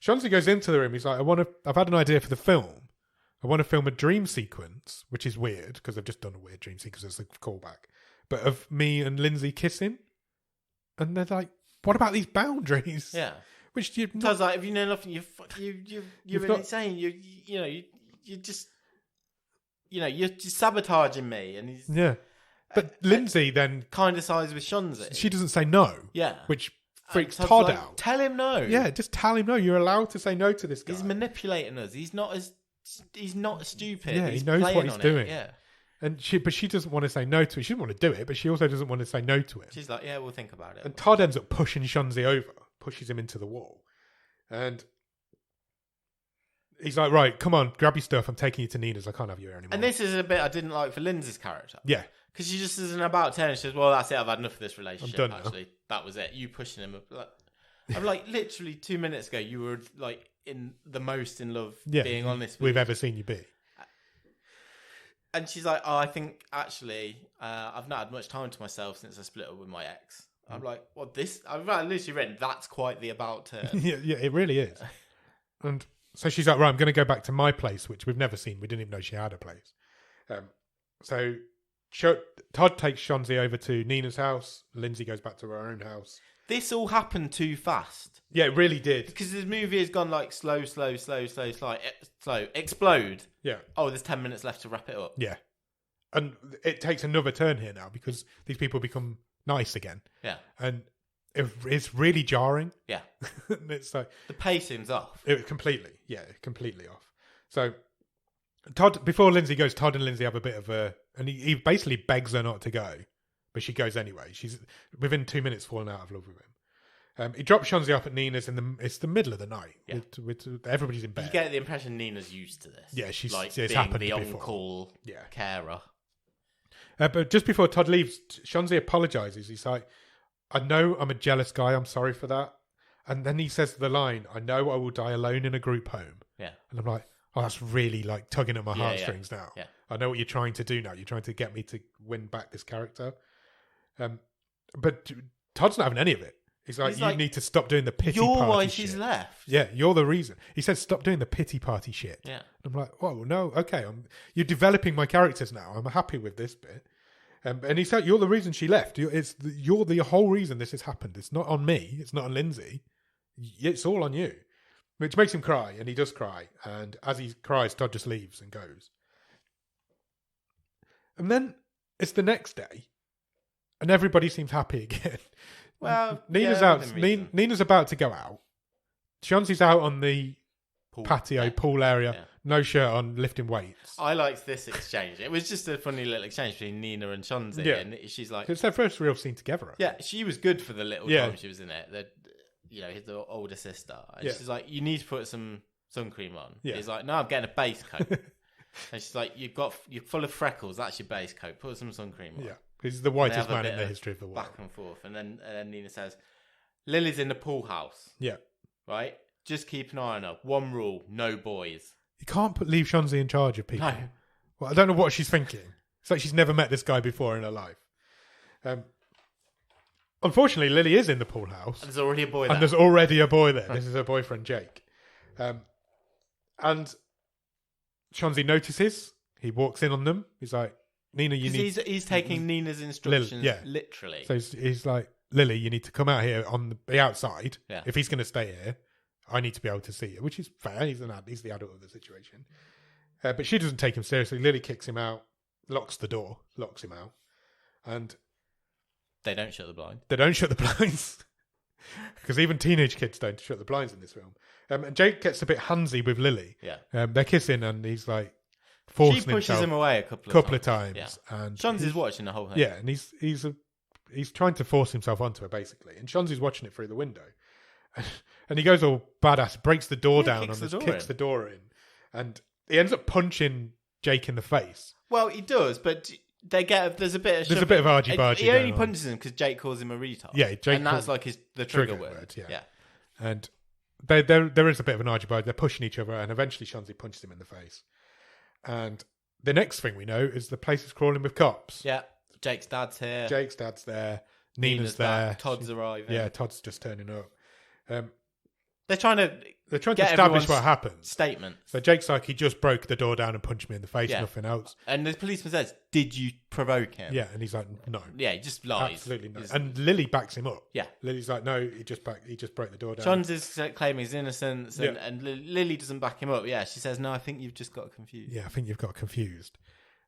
Shonzi goes into the room. He's like, I've had an idea for the film. I want to film a dream sequence, which is weird because they've just done a weird dream sequence as a callback, but of me and Lynskey kissing. And they're like, "What about these boundaries?" Yeah, which you. Sounds like if you know nothing, you're insane. You're just sabotaging me. And he's But Lynskey then kind of sides with Shonzi. She doesn't say no. Yeah, which freaks Todd out. Tell him no. Yeah, just tell him no. You're allowed to say no to this guy. He's manipulating us. He's not stupid. Yeah, he knows what he's doing. Yeah. And she doesn't want to say no to it. She doesn't want to do it, but she also doesn't want to say no to him. She's like, yeah, we'll think about it. And Todd ends up pushing Shonzi over, pushes him into the wall. And he's like, right, come on, grab your stuff. I'm taking you to Nina's. I can't have you here anymore. And this is a bit I didn't like for Lynskey's character. Yeah. Because she just isn't about 10. She says, well, that's it. I've had enough of this relationship. I'm done actually. Now. That was it. You pushing him. I'm like, literally 2 minutes ago, you were like in the most in love being honest with we've ever seen you be. And she's like, oh, I think actually I've not had much time to myself since I split up with my ex. I'm like, what this? I've literally written, that's quite the about turn. yeah, it really is. And so she's like, right, I'm going to go back to my place, which we've never seen. We didn't even know she had a place. So Todd takes Shonzi over to Nina's house. Lynskey goes back to her own house. This all happened too fast. Yeah, it really did. Because this movie has gone like slow, explode. Yeah. Oh, there's 10 minutes left to wrap it up. Yeah. And it takes another turn here now because these people become nice again. Yeah. And it's really jarring. Yeah. It's like the pacing's off. Completely off. So Todd, before Lynskey goes, Todd and Lynskey have a bit of and he basically begs her not to go. But she goes anyway. She's within 2 minutes falling out of love with him. He drops Shonzi off at Nina's it's the middle of the night. Yeah. With everybody's in bed. You get the impression Nina's used to this. Yeah, she's like it's being happened the before. on-call carer. But just before Todd leaves, Shonzi apologizes. He's like, "I know I'm a jealous guy. I'm sorry for that." And then he says the line, "I know I will die alone in a group home." Yeah. And I'm like, oh, that's really like tugging at my heartstrings now. Yeah. I know what you're trying to do now. You're trying to get me to win back this character. But Todd's not having any of it. He's like, you need to stop doing the pity party shit. You're why she's left. Yeah, you're the reason. He says, stop doing the pity party shit. Yeah. And I'm like, oh, no, okay. You're developing my characters now. I'm happy with this bit. And he's like, you're the reason she left. You're the whole reason this has happened. It's not on me. It's not on Lynskey. It's all on you. Which makes him cry, and he does cry. And as he cries, Todd just leaves and goes. And then it's the next day. And everybody seems happy again. Well, Nina's out. Nina's about to go out. Shonzi's out on the patio, pool area, no shirt on, lifting weights. I liked this exchange. It was just a funny little exchange between Nina and Shonzi. Yeah. And she's like... It's their first real scene together. Yeah, she was good for the little time she was in it. His older sister. And she's like, you need to put some sun cream on. Yeah. He's like, no, I'm getting a base coat. And she's like, you're full of freckles. That's your base coat. Put some sun cream on. Yeah. He's the whitest man in the history of the world. Back and forth. And then Nina says, Lily's in the pool house. Yeah. Right? Just keep an eye on her. One rule, no boys. You can't leave Shonzi in charge of people. No. Well, I don't know what she's thinking. It's like she's never met this guy before in her life. Unfortunately, Lily is in the pool house. And there's already a boy there. And there's already a boy there. This is her boyfriend, Jake. And Chauncey notices. He walks in on them. He's like, Nina, you need... He's taking Nina's instructions literally. So he's like, Lily, you need to come out here on the outside. Yeah. If he's going to stay here, I need to be able to see you, which is fair. He's the adult of the situation. But she doesn't take him seriously. Lily kicks him out, locks the door, locks him out. And... They don't shut the blind. They don't shut the blinds. Because even teenage kids don't shut the blinds in this film. And Jake gets a bit handsy with Lily. Yeah. They're kissing and he's like forcing himself. She pushes him away a couple of times. Yeah. And Chauncey's watching the whole thing. Yeah, and he's trying to force himself onto her basically. And Chauncey's watching it through the window. And he goes all badass, breaks the door down kicks the door in. And he ends up punching Jake in the face. Well, he does, but... There's a bit of argy-bargy. He only punches him because Jake calls him a retard. Yeah, and that's like the trigger word. Yeah. And there is a bit of an argy-bargy. They're pushing each other, and eventually Chauncey punches him in the face. And the next thing we know is the place is crawling with cops. Yeah, Jake's dad's here. Jake's dad's there. Nina's there. Back. Todd's arriving. Yeah, Todd's just turning up. They're trying to establish what happened. Statement. So Jake's like, he just broke the door down and punched me in the face, nothing else. And the policeman says, did you provoke him? Yeah, and he's like, no. Yeah, he just lies. Absolutely no. And Lily backs him up. Yeah. Lily's like, no, he just broke the door down. Chauncey's claiming his innocence, and Lily doesn't back him up. Yeah, she says, no, I think you've just got confused. Yeah, I think you've got confused.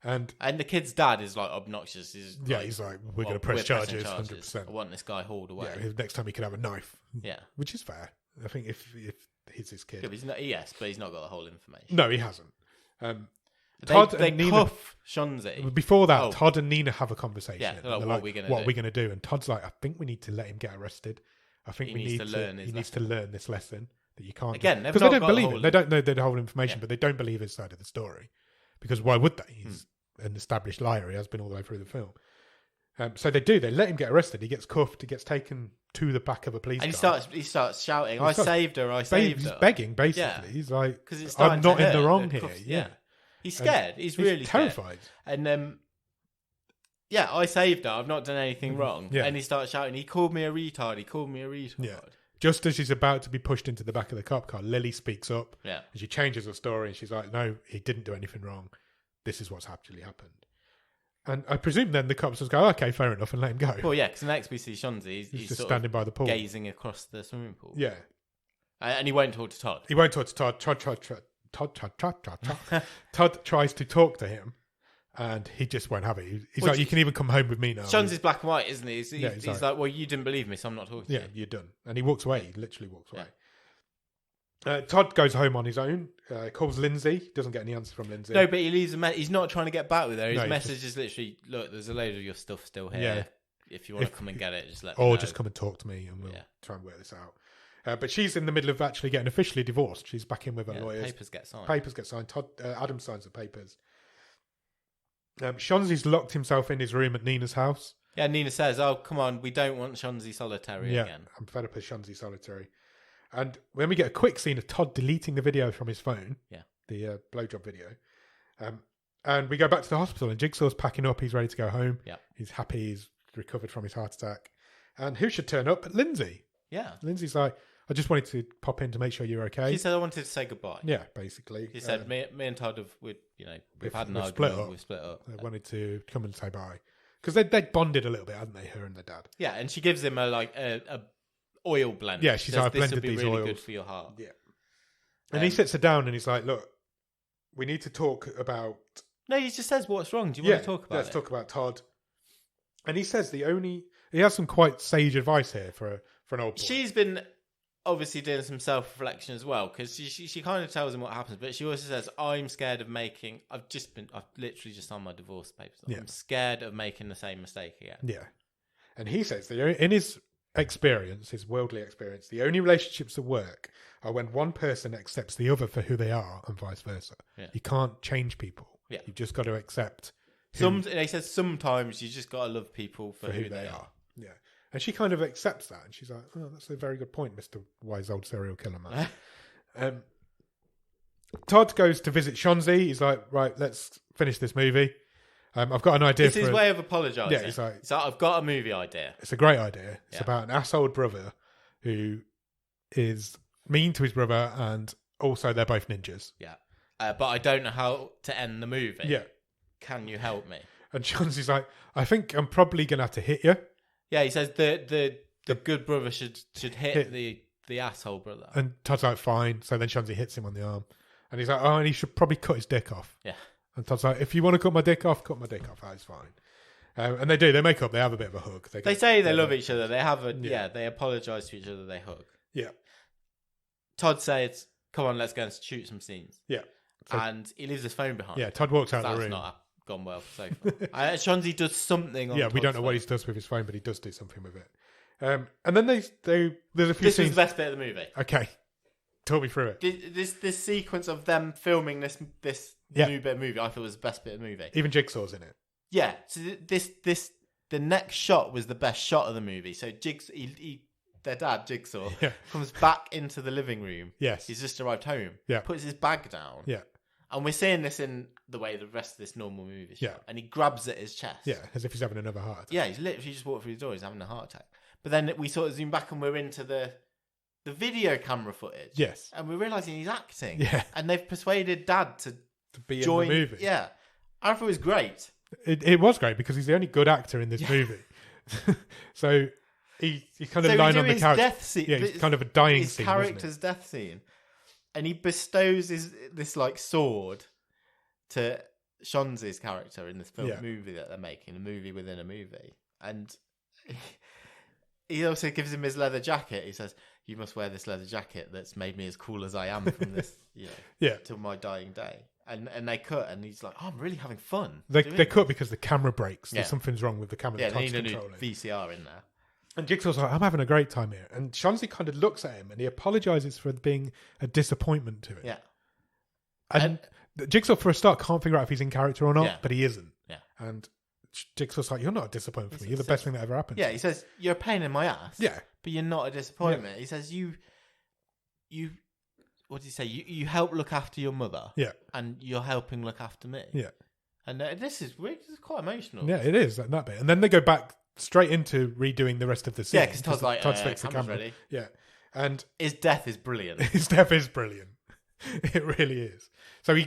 And the kid's dad is like obnoxious. He's like, we're going to press charges, 100%. I want this guy hauled away. Yeah, next time he could have a knife. Yeah. Which is fair. I think if he's his kid. Yeah, but he's not got the whole information. No, he hasn't. Todd and Nina cuff Chauncey. Before that, Todd and Nina have a conversation. Yeah, like, what are we going to do? And Todd's like, I think we need to let him get arrested. I think he needs to learn this lesson that you can't. Again, because they don't believe it. They don't know the whole information, but they don't believe his side of the story. Because why would they? He's an established liar. He has been all the way through the film. So they do. They let him get arrested. He gets cuffed. He gets taken to the back of a police car. And he starts shouting, I saved her, I saved her. He's begging, basically. Yeah. He's like, I'm not in the wrong here. Yeah. He's scared. He's really terrified. Scared. And, I saved her. I've not done anything wrong. Yeah. And he starts shouting, he called me a retard. He called me a retard. Yeah. Just as she's about to be pushed into the back of the cop car, Lily speaks up. Yeah. And she changes her story and she's like, no, he didn't do anything wrong. This is what's actually happened. And I presume then the cops just go, okay, fair enough, and let him go. Well, yeah, because the next we see Chauncey, he's just standing by the pool, gazing across the swimming pool. Yeah. And he won't talk to Todd. He won't talk to Todd. Todd tries to talk to him, and he just won't have it. He's like, you can even come home with me now. Chauncey's black and white, isn't he? He's like, well, you didn't believe me, so I'm not talking to you. Yeah, you're done. And he walks away. He literally walks away. Todd goes home on his own, calls Lynskey, doesn't get any answer from Lynskey. No, but he leaves he's not trying to get back with her. His message is literally, look, there's a load of your stuff still here. Yeah. If you want to come and get it, just let me know. Or just come and talk to me and we'll try and work this out. But she's in the middle of actually getting officially divorced. She's back in with her lawyers. Papers get signed. Todd, Adam signs the papers. Chauncey's locked himself in his room at Nina's house. Yeah, Nina says, oh, come on, we don't want Chauncey solitary again. I'm fed up with Chauncey solitary. And when we get a quick scene of Todd deleting the video from his phone, the blowjob video, and we go back to the hospital and Jigsaw's packing up, he's ready to go home. Yeah. He's happy, he's recovered from his heart attack. And who should turn up? Lynskey. Yeah. Lynskey's like, I just wanted to pop in to make sure you're okay. She said, I wanted to say goodbye. Yeah, basically. She said, me and Todd we've had an argument, we've split up. They wanted to come and say bye. Because they'd bonded a little bit, hadn't they, her and their dad? Yeah, and she gives him a oil blend. Yeah, she's like, I blended these oils. This would be really good for your heart. Yeah. And he sits her down and he's like, look, we need to talk about... No, he just says, what's wrong? Do you want to talk about let's talk about Todd. And he says he has some quite sage advice here for an old boy. She's been obviously doing some self-reflection as well, because she kind of tells him what happens, but she also says, I'm scared of making... I've literally just signed my divorce papers. I'm scared of making the same mistake again. Yeah. And he says, in his experience, his worldly experience, the only relationships that work are when one person accepts the other for who they are and vice versa. Yeah. You can't change people. Yeah. You've just got to accept. He says sometimes you just got to love people for who they are. Yeah. And she kind of accepts that. And she's like, oh, that's a very good point, Mr. Wise Old Serial Killer Man. Todd goes to visit Chauncey. He's like, right, let's finish this movie. I've got an idea It's his way of apologising. Yeah, it's like, I've got a movie idea. It's a great idea. It's about an asshole brother who is mean to his brother, and also they're both ninjas. Yeah. But I don't know how to end the movie. Yeah. Can you help me? And Chauncey's like, I think I'm probably going to have to hit you. Yeah, he says the good brother should hit the asshole brother. And Todd's like, fine. So then Chauncey hits him on the arm. And he's like, oh, and he should probably cut his dick off. Yeah. And Todd's like, if you want to cut my dick off, cut my dick off. That's fine. And they do. They make up. They have a bit of a hug. They say they love each other. They have they apologise to each other. They hug. Yeah. Todd says, come on, let's go and shoot some scenes. Yeah. So, and he leaves his phone behind. Yeah, Todd walks out of the room. That's not gone well so far. Chauncey does something on Yeah, we don't know what he does with his phone, but he does do something with it. And then there's a few scenes. This is the best bit of the movie. Okay. Talk me through it. This sequence of them filming this new bit of movie, I thought was the best bit of the movie. Even Jigsaw's in it. Yeah. So the next shot was the best shot of the movie. So their dad, Jigsaw, comes back into the living room. Yes. He's just arrived home. Yeah. Puts his bag down. Yeah. And we're seeing this in the way the rest of this normal movie shot. Yeah. And he grabs at his chest. Yeah, as if he's having another heart attack. Yeah, he's literally just walked through the door. He's having a heart attack. But then we sort of zoom back and we're into the video camera footage. Yes. And we're realising he's acting. Yeah. And they've persuaded Dad to be join in the movie. Yeah. I thought it was great. It was great because he's the only good actor in this movie. So he kind of lying on the couch. Death scene. Yeah, it's kind of a dying his scene. His character's death scene. And he bestows this like sword to Chauncey's character in this movie that they're making, a movie within a movie. And he also gives him his leather jacket. He says, you must wear this leather jacket that's made me as cool as I am from this, till my dying day. And they cut, and he's like, oh, I'm really having fun. They cut because the camera breaks. Yeah. Something's wrong with the camera. Yeah, they need a new VCR in there. And Jigsaw's like, I'm having a great time here. And Chauncey kind of looks at him, and he apologises for being a disappointment to him. Yeah. And Jigsaw, for a start, can't figure out if he's in character or not, but he isn't. Yeah. And Jigsaw's like, you're not a disappointment for me. You're the best thing that ever happened. Yeah, he says, you're a pain in my ass. Yeah. But you're not a disappointment. Yeah. He says, you what did he say? You help look after your mother. Yeah. And you're helping look after me. Yeah. And this is quite emotional. Yeah, it is, that bit. And then they go back straight into redoing the rest of the scene. Yeah, because Todd's like, takes the camera ready. Yeah. And his death is brilliant. His death is brilliant. It really is. So he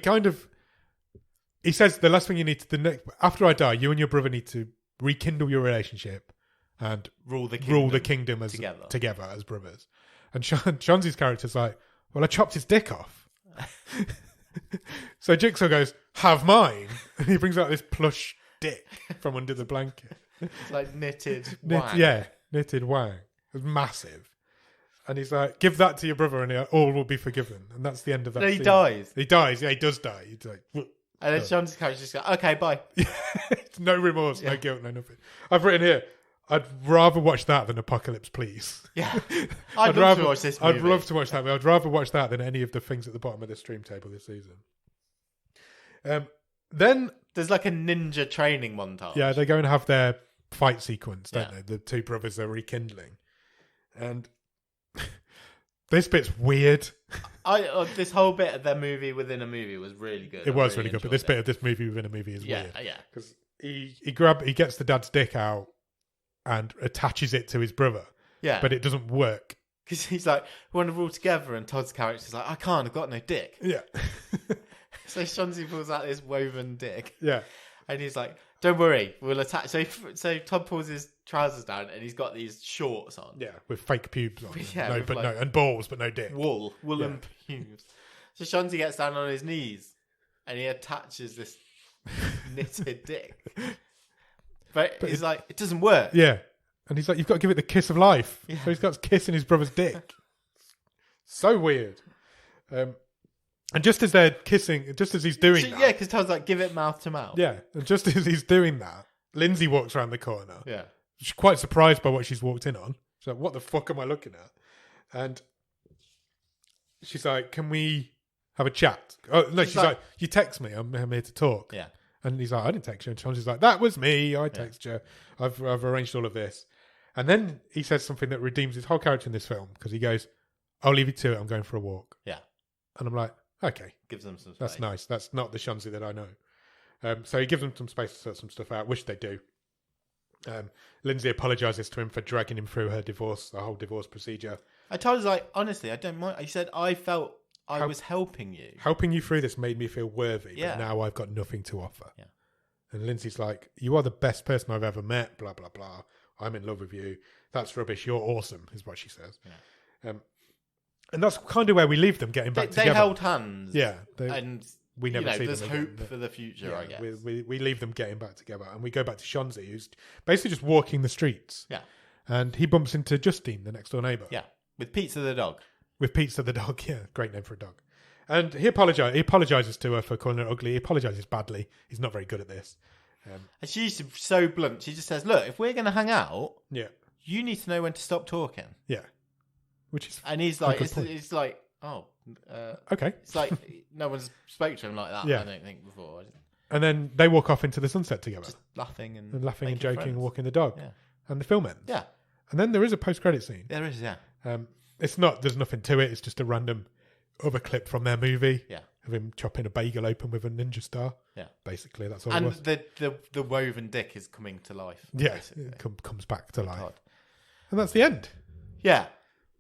says the last thing you need to after I die, you and your brother need to rekindle your relationship and rule the kingdom as together as brothers. And Chauncey's character's like, well, I chopped his dick off. So Jigsaw goes, have mine. And he brings out this plush dick from under the blanket. It's like knitted wang. Yeah, knitted wang. It's massive. And he's like, give that to your brother and all will be forgiven. And that's the end of that scene. He dies. He dies. Yeah, he does die. He's like, and then Chauncey's character just goes, okay, bye. No remorse, no guilt, no nothing. I've written here, I'd rather watch that than Apocalypse, please. Yeah. I'd love to watch this movie. I'd love to watch that, but I'd rather watch that than any of the things at the bottom of the stream table this season. Then there's like a ninja training montage. Yeah, they go and have their fight sequence, don't they? The two brothers are rekindling. And this bit's weird. This whole bit of their movie within a movie was really good. It was really good, but this bit of this movie within a movie is weird. Yeah. Because he gets the dad's dick out and attaches it to his brother. Yeah. But it doesn't work. Because he's like, we want to rule together, and Todd's character's like, I can't, I've got no dick. Yeah. So Chauncey pulls out this woven dick. Yeah. And he's like, don't worry, we'll attach. So Todd pulls his trousers down and he's got these shorts on. Yeah, with fake pubes on. Yeah, and balls, but no dick. Wool and pubes. So Chauncey gets down on his knees and he attaches this knitted dick. But he's like, it doesn't work. Yeah. And he's like, you've got to give it the kiss of life. Yeah. So he's got kissing his brother's dick. So weird. And just as they're kissing, just as he's doing that. Yeah, because Todd's like, give it mouth to mouth. Yeah. And just as he's doing that, Lynskey walks around the corner. Yeah. She's quite surprised by what she's walked in on. She's like, what the fuck am I looking at? And she's like, can we have a chat? Oh, no, she's like, you text me. I'm here to talk. Yeah. And he's like, I didn't text you. And Chauncey's like, that was me. I text you. I've arranged all of this. And then he says something that redeems his whole character in this film because he goes, I'll leave you to it. I'm going for a walk. Yeah. And I'm like, okay. Gives them some space. That's nice. That's not the Chauncey that I know. So he gives them some space to sort some stuff out, which they do. Lynskey apologises to him for dragging him through the whole divorce procedure. I told her, honestly, I don't mind. I said, I felt I was helping you. Helping you through this made me feel worthy, but now I've got nothing to offer. Yeah. And Lindsay's like, you are the best person I've ever met, blah, blah, blah. I'm in love with you. That's rubbish. You're awesome, is what she says. Yeah. And that's kind of where we leave them getting back together. They held hands. Yeah. And we never see there's them hope for the future, I guess. We leave them getting back together. And we go back to Shanzi, who's basically just walking the streets. Yeah. And he bumps into Justine, the next door neighbour. Yeah. With Pizza the dog. With Pizza the dog, yeah. Great name for a dog. And he apologises to her for calling her ugly. He apologises badly. He's not very good at this. And she's so blunt. She just says, look, if we're going to hang out, you need to know when to stop talking. Yeah. Which is... And he's like, it's like, oh... okay. It's like no one's spoke to him like that, I don't think, before. And then they walk off into the sunset together. Just laughing and joking friends. and walking the dog. Yeah. And the film ends. Yeah. And then there is a post-credit scene. There is, yeah. There's nothing to it. It's just a random other clip from their movie. Yeah. Of him chopping a bagel open with a ninja star. Yeah. Basically, that's all it was. And the woven dick is coming to life. Yeah. It comes back to life. God. And that's the end. Yeah.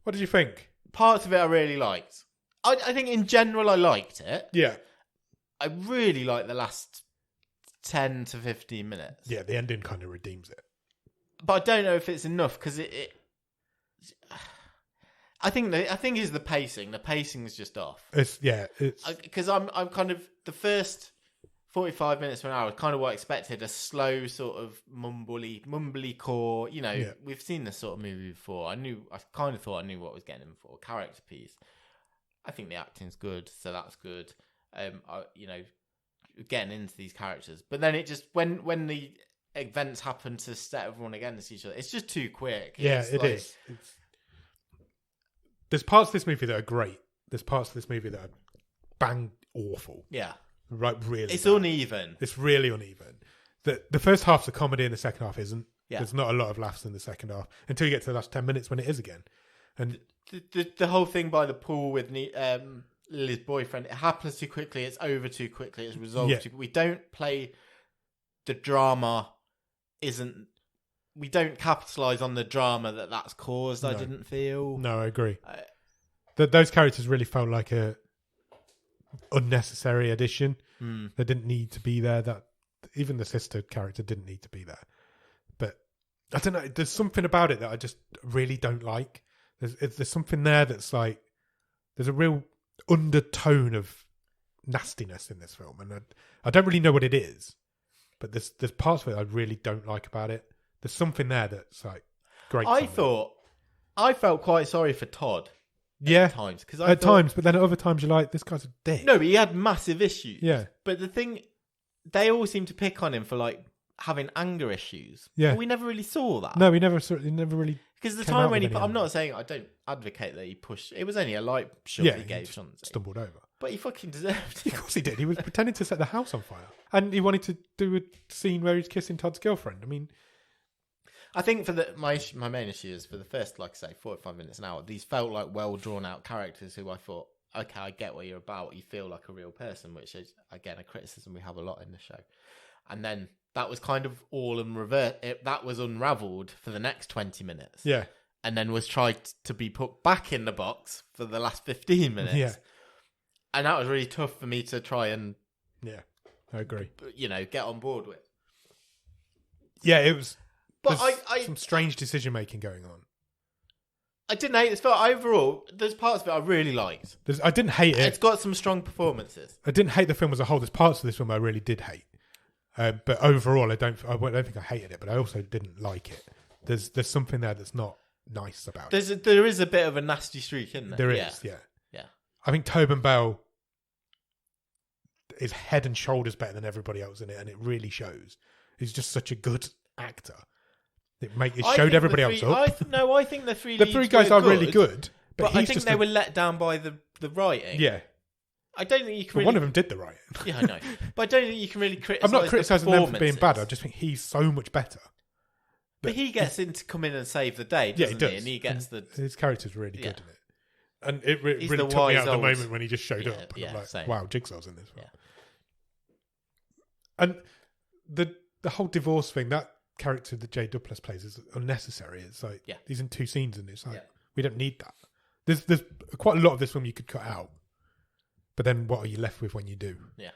What did you think? Parts of it I really liked. I think in general I liked it. Yeah. I really like the last 10 to 15 minutes. Yeah, the ending kind of redeems it. But I don't know if it's enough because I think it's the pacing. The pacing is just off. Because I'm kind of the first 45 minutes to an hour, kind of what I expected, a slow sort of mumbly core. We've seen this sort of movie before. I kind of thought I knew what I was getting in for. Character piece. I think the acting's good, so that's good. Getting into these characters, but then it just when the events happen to set everyone against each other, it's just too quick. It is. There's parts of this movie that are great. There's parts of this movie that are bang awful. Yeah, right. Really, it's uneven. It's really uneven. The first half's a comedy, and the second half isn't. Yeah. There's not a lot of laughs in the second half until you get to the last 10 minutes when it is again. And the whole thing by the pool with Lily's boyfriend, it happens too quickly, it's over too quickly, it's resolved too quickly. We don't play the drama, we don't capitalise on the drama that's caused, I didn't feel. No, I agree. Those characters really felt like a unnecessary addition. They didn't need to be there. That even the sister character didn't need to be there. But I don't know, there's something about it that I just really don't like. There's something there that's like, there's a real undertone of nastiness in this film, and I don't really know what it is, but there's parts of it I really don't like about it. There's something there that's like great. I felt quite sorry for Todd. At times, but then at other times you're like, this guy's a dick. No, but he had massive issues. Yeah, but the thing, they all seem to pick on him for like having anger issues. Yeah, but we never really saw that. No, he never really. Because the time when I'm not saying I don't advocate that he pushed. It was only a light shot he gave Shanzi. Stumbled over. But he fucking deserved it. Of course he did. He was pretending to set the house on fire. And he wanted to do a scene where he's kissing Todd's girlfriend. I mean... I think for my main issue is for the first, like I say, 45 minutes an hour, these felt like well drawn out characters who I thought, okay, I get what you're about. You feel like a real person, which is, again, a criticism we have a lot in the show. And then that was kind of all in reverse. That was unravelled for the next 20 minutes. Yeah. And then was tried to be put back in the box for the last 15 minutes. Yeah. And that was really tough for me to try and... Yeah, I agree. Get on board with. Yeah, it was... But some strange decision-making going on. I didn't hate this film. Overall, there's parts of it I really liked. I didn't hate it. It's got some strong performances. I didn't hate the film as a whole. There's parts of this film I really did hate. But overall, I don't think I hated it, but I also didn't like it. There's something there that's not nice about it. There is a bit of a nasty streak, isn't there? There is, yeah. I think Tobin Bell is head and shoulders better than everybody else in it, and it really shows. He's just such a good actor. It showed everybody else up. I think the three guys are really good, but I think they were let down by the writing. Yeah. I don't think you can. One of them did the writing. Yeah, I know, but I don't think you can really criticise. I'm not criticising them for being bad. I just think he's so much better. But he gets in to come in and save the day, doesn't he? And he gets his character's really good in it. And it really took me out of the moment when he just showed up. And I'm like, wow, Jigsaw's in this film. And the whole divorce thing, that character that Jay Duplass plays is unnecessary. It's like he's in 2 scenes and it's like we don't need that. There's quite a lot of this film you could cut out, but then what are you left with when you do? Yeah,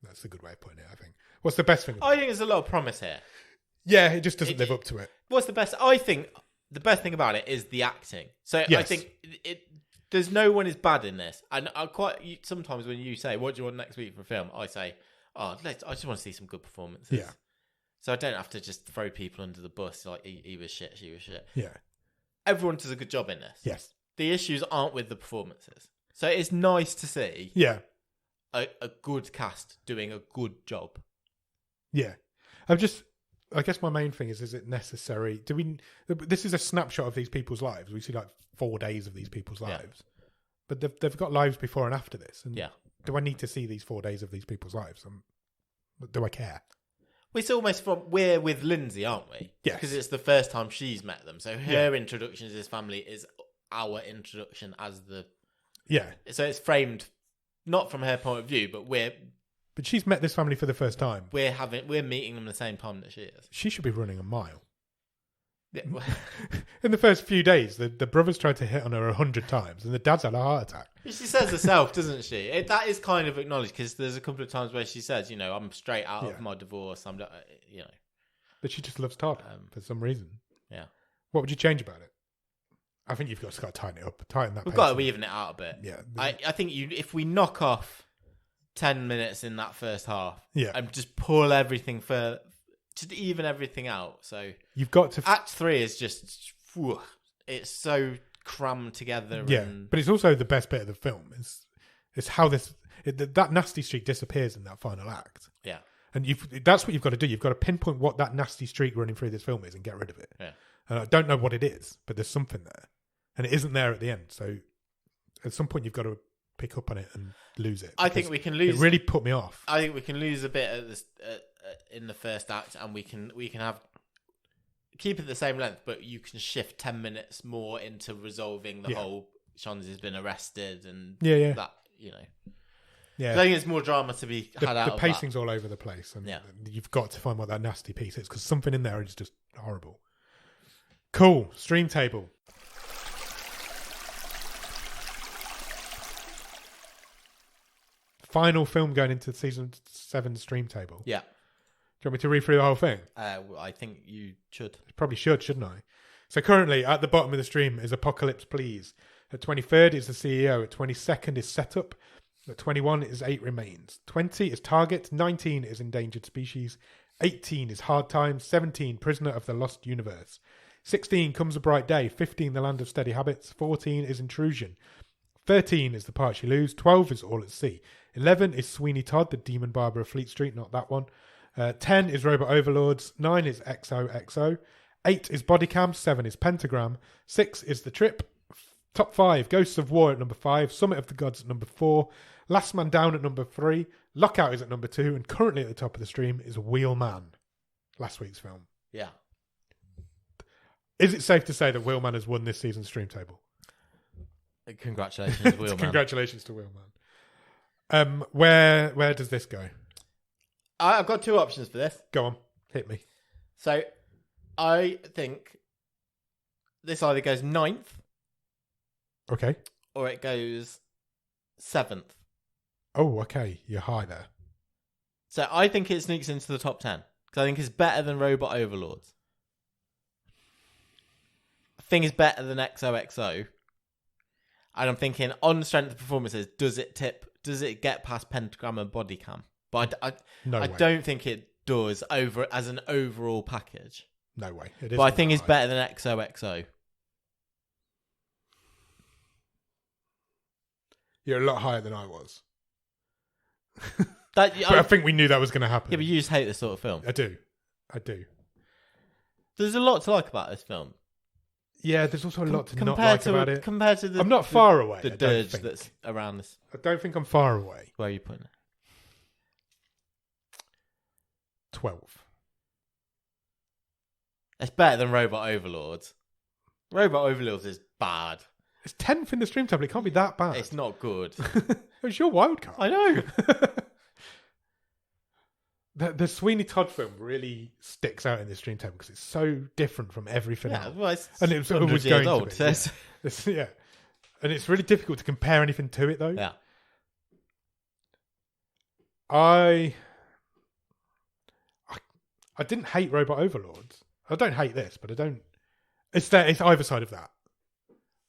that's a good way of putting it. I think. What's the best thing? I think there's a lot of promise here. Yeah, it just doesn't live up to it. What's the best? I think the best thing about it is the acting. So I think there's no one is bad in this. And sometimes when you say, "What do you want next week for a film?" I say, "I just want to see some good performances." Yeah. So I don't have to just throw people under the bus like he was shit, she was shit. Yeah. Everyone does a good job in this. Yes. The issues aren't with the performances. So it's nice to see a good cast doing a good job. Yeah. I guess my main thing is it necessary? This is a snapshot of these people's lives. We see like 4 days of these people's lives. But they've got lives before and after this. And do I need to see these 4 days of these people's lives? Do I care? It's almost we're with Lynskey, aren't we? Yes. Because it's the first time she's met them. So her introduction to this family is our introduction as the... Yeah. So it's framed not from her point of view, but But she's met this family for the first time. We're meeting them the same time that she is. She should be running a mile. Yeah. In the first few days, the brothers tried to hit on her 100 times, and the dad's had a heart attack. She says herself, doesn't she? That is kind of acknowledged because there's a couple of times where she says, I'm straight out of my divorce. But she just loves Todd for some reason. Yeah. What would you change about it? I think you've got to tighten it up, We've got to even it out a bit. Yeah. I think if we knock off 10 minutes in that first half, and just pull everything just even everything out. So you've got to. Act 3 is just, it's so crammed together. Yeah, but it's also the best bit of the film. It's how that nasty streak disappears in that final act. Yeah, and that's what you've got to do. You've got to pinpoint what that nasty streak running through this film is and get rid of it. Yeah, and I don't know what it is, but there's something there, and it isn't there at the end. So at some point, you've got to pick up on it and lose it. I think we can lose. It really put me off. I think we can lose a bit at this in the first act, and we can keep it the same length, but you can shift 10 minutes more into resolving the whole Shanzi's been arrested and that Yeah, I think it's more drama to be had out. The pacing's all over the place, and you've got to find what that nasty piece is because something in there is just horrible. Cool. Stream table. Final film going into season 7 stream table. Yeah. Do you want me to read through the whole thing? I think you should. Probably shouldn't I? So currently, at the bottom of the stream is Apocalypse Please. At 23rd is The CEO. At 22nd is Setup. At 21 is 8 Remains. 20 is Target. 19 is Endangered Species. 18 is Hard Times. 17 Prisoner of the Lost Universe. 16 Comes a Bright Day. 15 The Land of Steady Habits. 14 is Intrusion. 13 is The Part She Lose. 12 is All at Sea. 11 is Sweeney Todd, the Demon Barber of Fleet Street, not that one. 10 is Robot Overlords. 9 is XOXO. 8 is Bodycam. 7 is Pentagram. 6 is The Trip. Top 5, Ghosts of War at number 5. Summit of the Gods at number 4. Last Man Down at number 3. Lockout is at number 2. And currently at the top of the stream is Wheelman, last week's film. Yeah. Is it safe to say that Wheelman has won this season's stream table? Congratulations, Wheelman. Congratulations to Wheelman. Where does this go? I've got 2 options for this. Go on, hit me. So, I think this either goes 9th. Okay. Or it goes 7th. Oh, okay. You're high there. So, I think it sneaks into the top 10. Because I think it's better than Robot Overlords. I think it's better than XOXO. And I'm thinking, on strength of performances, does it get past Pentagram and Bodycam? But I don't think it does as an overall package. No way. But I think it's better than XOXO. You're a lot higher than I was. But I think we knew that was going to happen. Yeah, but you just hate this sort of film. I do. There's a lot to like about this film. Yeah, there's also a lot to not like about it. Compared to I'm not far away. The dirge that's around this. I don't think I'm far away. Where are you putting it? 12. It's better than Robot Overlords. Robot Overlords is bad. It's 10th in the stream table. It can't be that bad. It's not good. It's your wild card. I know. the Sweeney Todd film really sticks out in this stream table because it's so different from everything else. Well, it's And it's always going old. to be. Yeah. And it's really difficult to compare anything to it, though. Yeah. I didn't hate Robot Overlords. I don't hate this, but I don't. It's either side of that.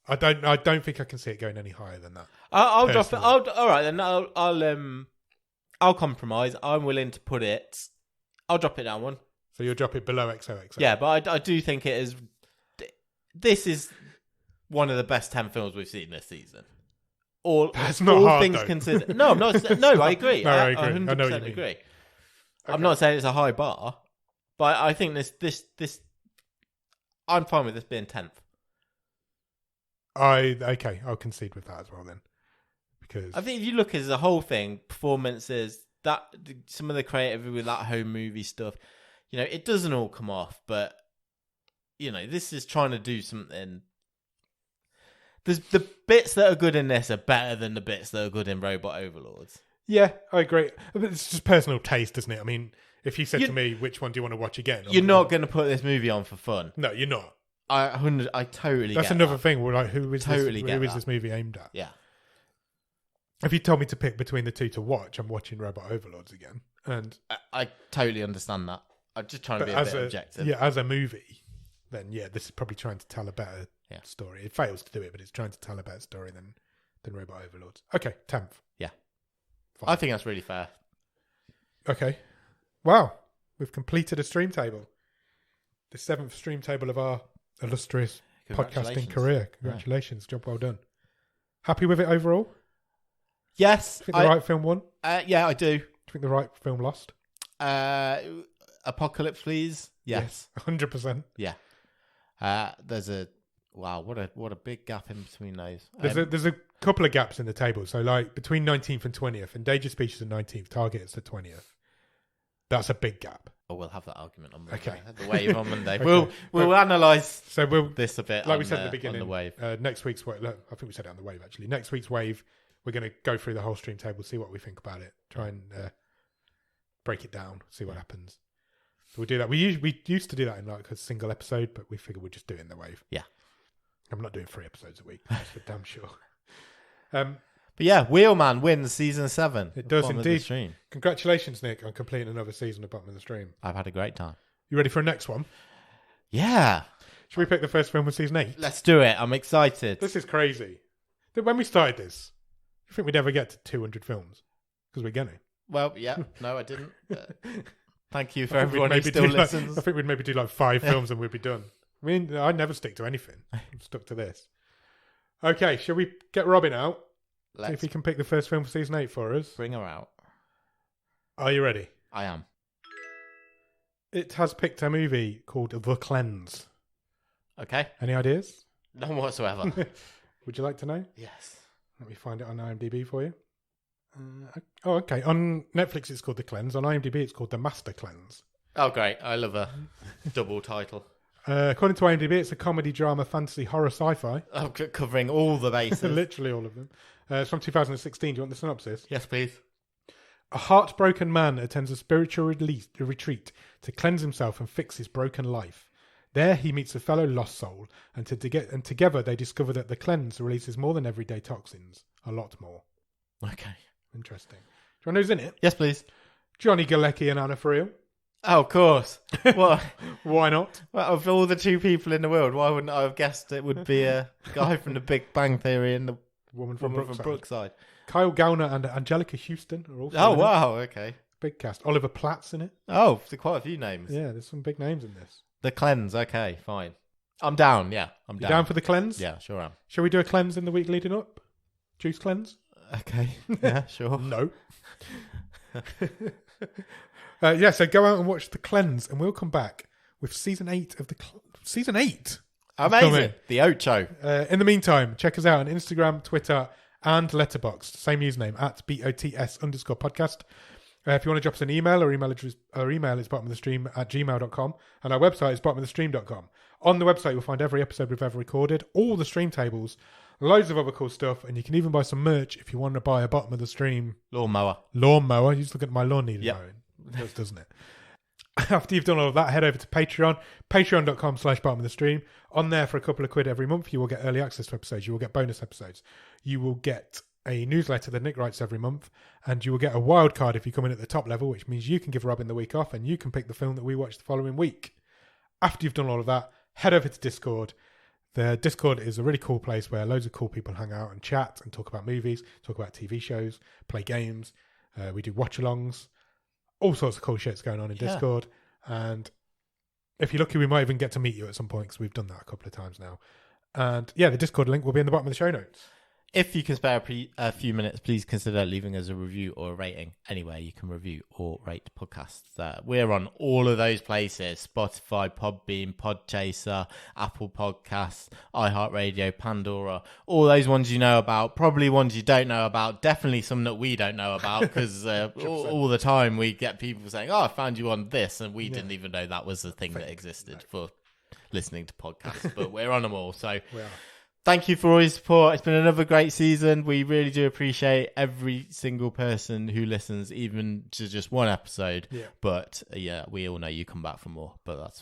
I don't think I can see it going any higher than that. I'll drop it. All right, then I'll compromise. I'm willing to put it. I'll drop it down one. So you'll drop it below XOXO. Yeah, but I do think it is. This is one of the best 10 films we've seen this season. That's not hard, things though. considered. No, I'm not. No, I agree. No, I agree. 100% I know what you mean. agree. Okay. I'm not saying it's a high bar, but I think this. I'm fine with this being 10th. I'll concede with that as well then, because I think if you look at the whole thing, performances, that some of the creativity with that home movie stuff, it doesn't all come off, but this is trying to do something. The bits that are good in this are better than the bits that are good in Robot Overlords. Yeah, I agree. It's just personal taste, isn't it? I mean, if you said to me, which one do you want to watch again? You're not going to put this movie on for fun. No, you're not. I totally That's get another that. thing. We're like, who is Totally this movie aimed at? Yeah. If you told me to pick between the two to watch, I'm watching Robot Overlords again. And I totally understand that. I'm just trying to be a bit objective. Yeah, as a movie, then this is probably trying to tell a better story. It fails to do it, but it's trying to tell a better story than Robot Overlords. Okay, 10th. Yeah. Fine. I think that's really fair. Okay. Wow. We've completed a stream table. The 7th stream table of our illustrious podcasting career. Congratulations. Job well done. Happy with it overall? Yes. Do you think the right film won? Yeah, I do. Do you think the right film lost? Apocalypse, please. Yes. 100%. Yeah. There's what a big gap in between those. There's a couple of gaps in the table. So like between 19th and 20th, Endangered Species and 19th, Target is the 20th. That's a big gap. Oh, we'll have that argument on Monday. Okay. The wave on Monday. Okay. We'll analyse we'll this a bit. Like we said at the beginning, on the wave. Next week's wave. I think we said it on the wave actually. Next week's wave, we're going to go through the whole stream table, see what we think about it, try and break it down, see what happens. So we'll do that. We used to do that in like a single episode, but we figured we'd just do it in the wave. Yeah. I'm not doing 3 episodes a week. That's for damn sure. But yeah, Wheelman wins season 7. It does indeed. Congratulations, Nick, on completing another season of Bottom of the Stream. I've had a great time. You ready for a next one? Yeah. Should we pick the first film of season 8? Let's do it. I'm excited. This is crazy. When we started this, you think we'd ever get to 200 films? Because we're going to. Well, yeah. No, I didn't. Thank you for everyone who still listens. I think we'd maybe do like 5 films and we'd be done. I mean, I never stick to anything. I'm stuck to this. Okay, shall we get Robin out? See if he can pick the first film for season 8 for us. Bring her out. Are you ready? I am. It has picked a movie called The Cleanse. Okay. Any ideas? None whatsoever. Would you like to know? Yes. Let me find it on IMDb for you. Okay. On Netflix, it's called The Cleanse. On IMDb, it's called The Master Cleanse. Oh, great. I love a double title. According to IMDb, it's a comedy, drama, fantasy, horror, sci-fi. Oh, covering all the bases. Literally all of them. It's from 2016. Do you want the synopsis? Yes, please. A heartbroken man attends a spiritual retreat to cleanse himself and fix his broken life. There he meets a fellow lost soul, and together they discover that the cleanse releases more than everyday toxins. A lot more. Okay. Interesting. Do you know who's in it? Yes, please. Johnny Galecki and Anna Friel. Oh, of course. What? Why not? Well, of all the 2 people in the world, why wouldn't I have guessed it would be a guy from the Big Bang Theory and the woman from Brookside? Kyle Gallner and Angelica Houston are also Oh, in wow. it. Okay. Big cast. Oliver Platt's in it. Oh, there's quite a few names. Yeah, there's some big names in this. The Cleanse. Okay, fine. I'm down. Yeah, I'm down. You down for the cleanse? Yeah, sure am. Shall we do a cleanse in the week leading up? Juice cleanse? Okay. Yeah, sure. No. So go out and watch The Cleanse, and we'll come back with season 8 of season 8. Amazing. The Ocho. In the meantime, check us out on Instagram, Twitter, and Letterboxd. Same username at BOTS_podcast. If you want to drop us an email, our email is bottomofthestream@gmail.com, and our website is bottomofthestream.com. On the website, you'll find every episode we've ever recorded, all the stream tables, loads of other cool stuff, and you can even buy some merch if you want to buy a Bottom of the Stream lawnmower. You just look at my lawn needing mowing. It does, doesn't it? After you've done all of that, head over to Patreon, patreon.com/bottom of the stream. On there for a couple of quid every month, you will get early access to episodes. You will get bonus episodes. You will get a newsletter that Nick writes every month, and you will get a wild card if you come in at the top level, which means you can give Robin the week off and you can pick the film that we watch the following week. After you've done all of that, head over to Discord. The Discord is a really cool place where loads of cool people hang out and chat and talk about movies, talk about TV shows, play games. We do watch-alongs. All sorts of cool shit's going on in Discord. And if you're lucky, we might even get to meet you at some point because we've done that a couple of times now. And yeah, the Discord link will be in the bottom of the show notes. If you can spare a few minutes, please consider leaving us a review or a rating anywhere you can review or rate podcasts. We're on all of those places: Spotify, Podbean, Podchaser, Apple Podcasts, iHeartRadio, Pandora, all those ones you know about, probably ones you don't know about, definitely some that we don't know about, because all the time we get people saying, oh, I found you on this, and we didn't even know that was a thing that existed for listening to podcasts, but we're on them all, so... We are. Thank you for all your support. It's been another great season. We really do appreciate every single person who listens, even to just one episode. Yeah. But yeah, we all know you come back for more. But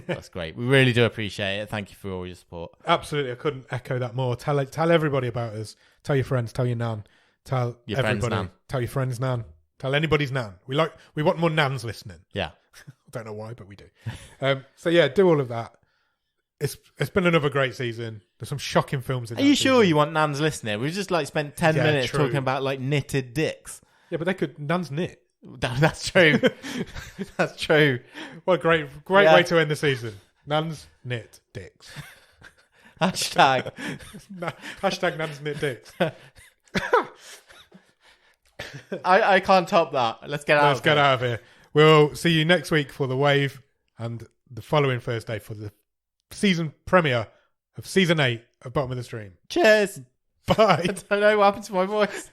that's great. We really do appreciate it. Thank you for all your support. Absolutely. I couldn't echo that more. Tell everybody about us. Tell your friends. Tell your nan. Tell your everybody. Friends, nan. Tell your friends' nan. Tell anybody's nan. We want more nans listening. Yeah. I don't know why, but we do. So yeah, do all of that. It's been another great season. There's some shocking films in Are you sure you want nans listening? We've just spent 10 minutes talking about knitted dicks. Yeah, but they could nans knit. That's true. That's true. What a great way to end the season. Nans knit dicks. Hashtag nans knit dicks. I can't top that. Let's get out of here. We'll see you next week for The Wave and the following Thursday for the season premiere of season 8 of Bottom of the Stream. Cheers. Bye. I don't know what happened to my voice.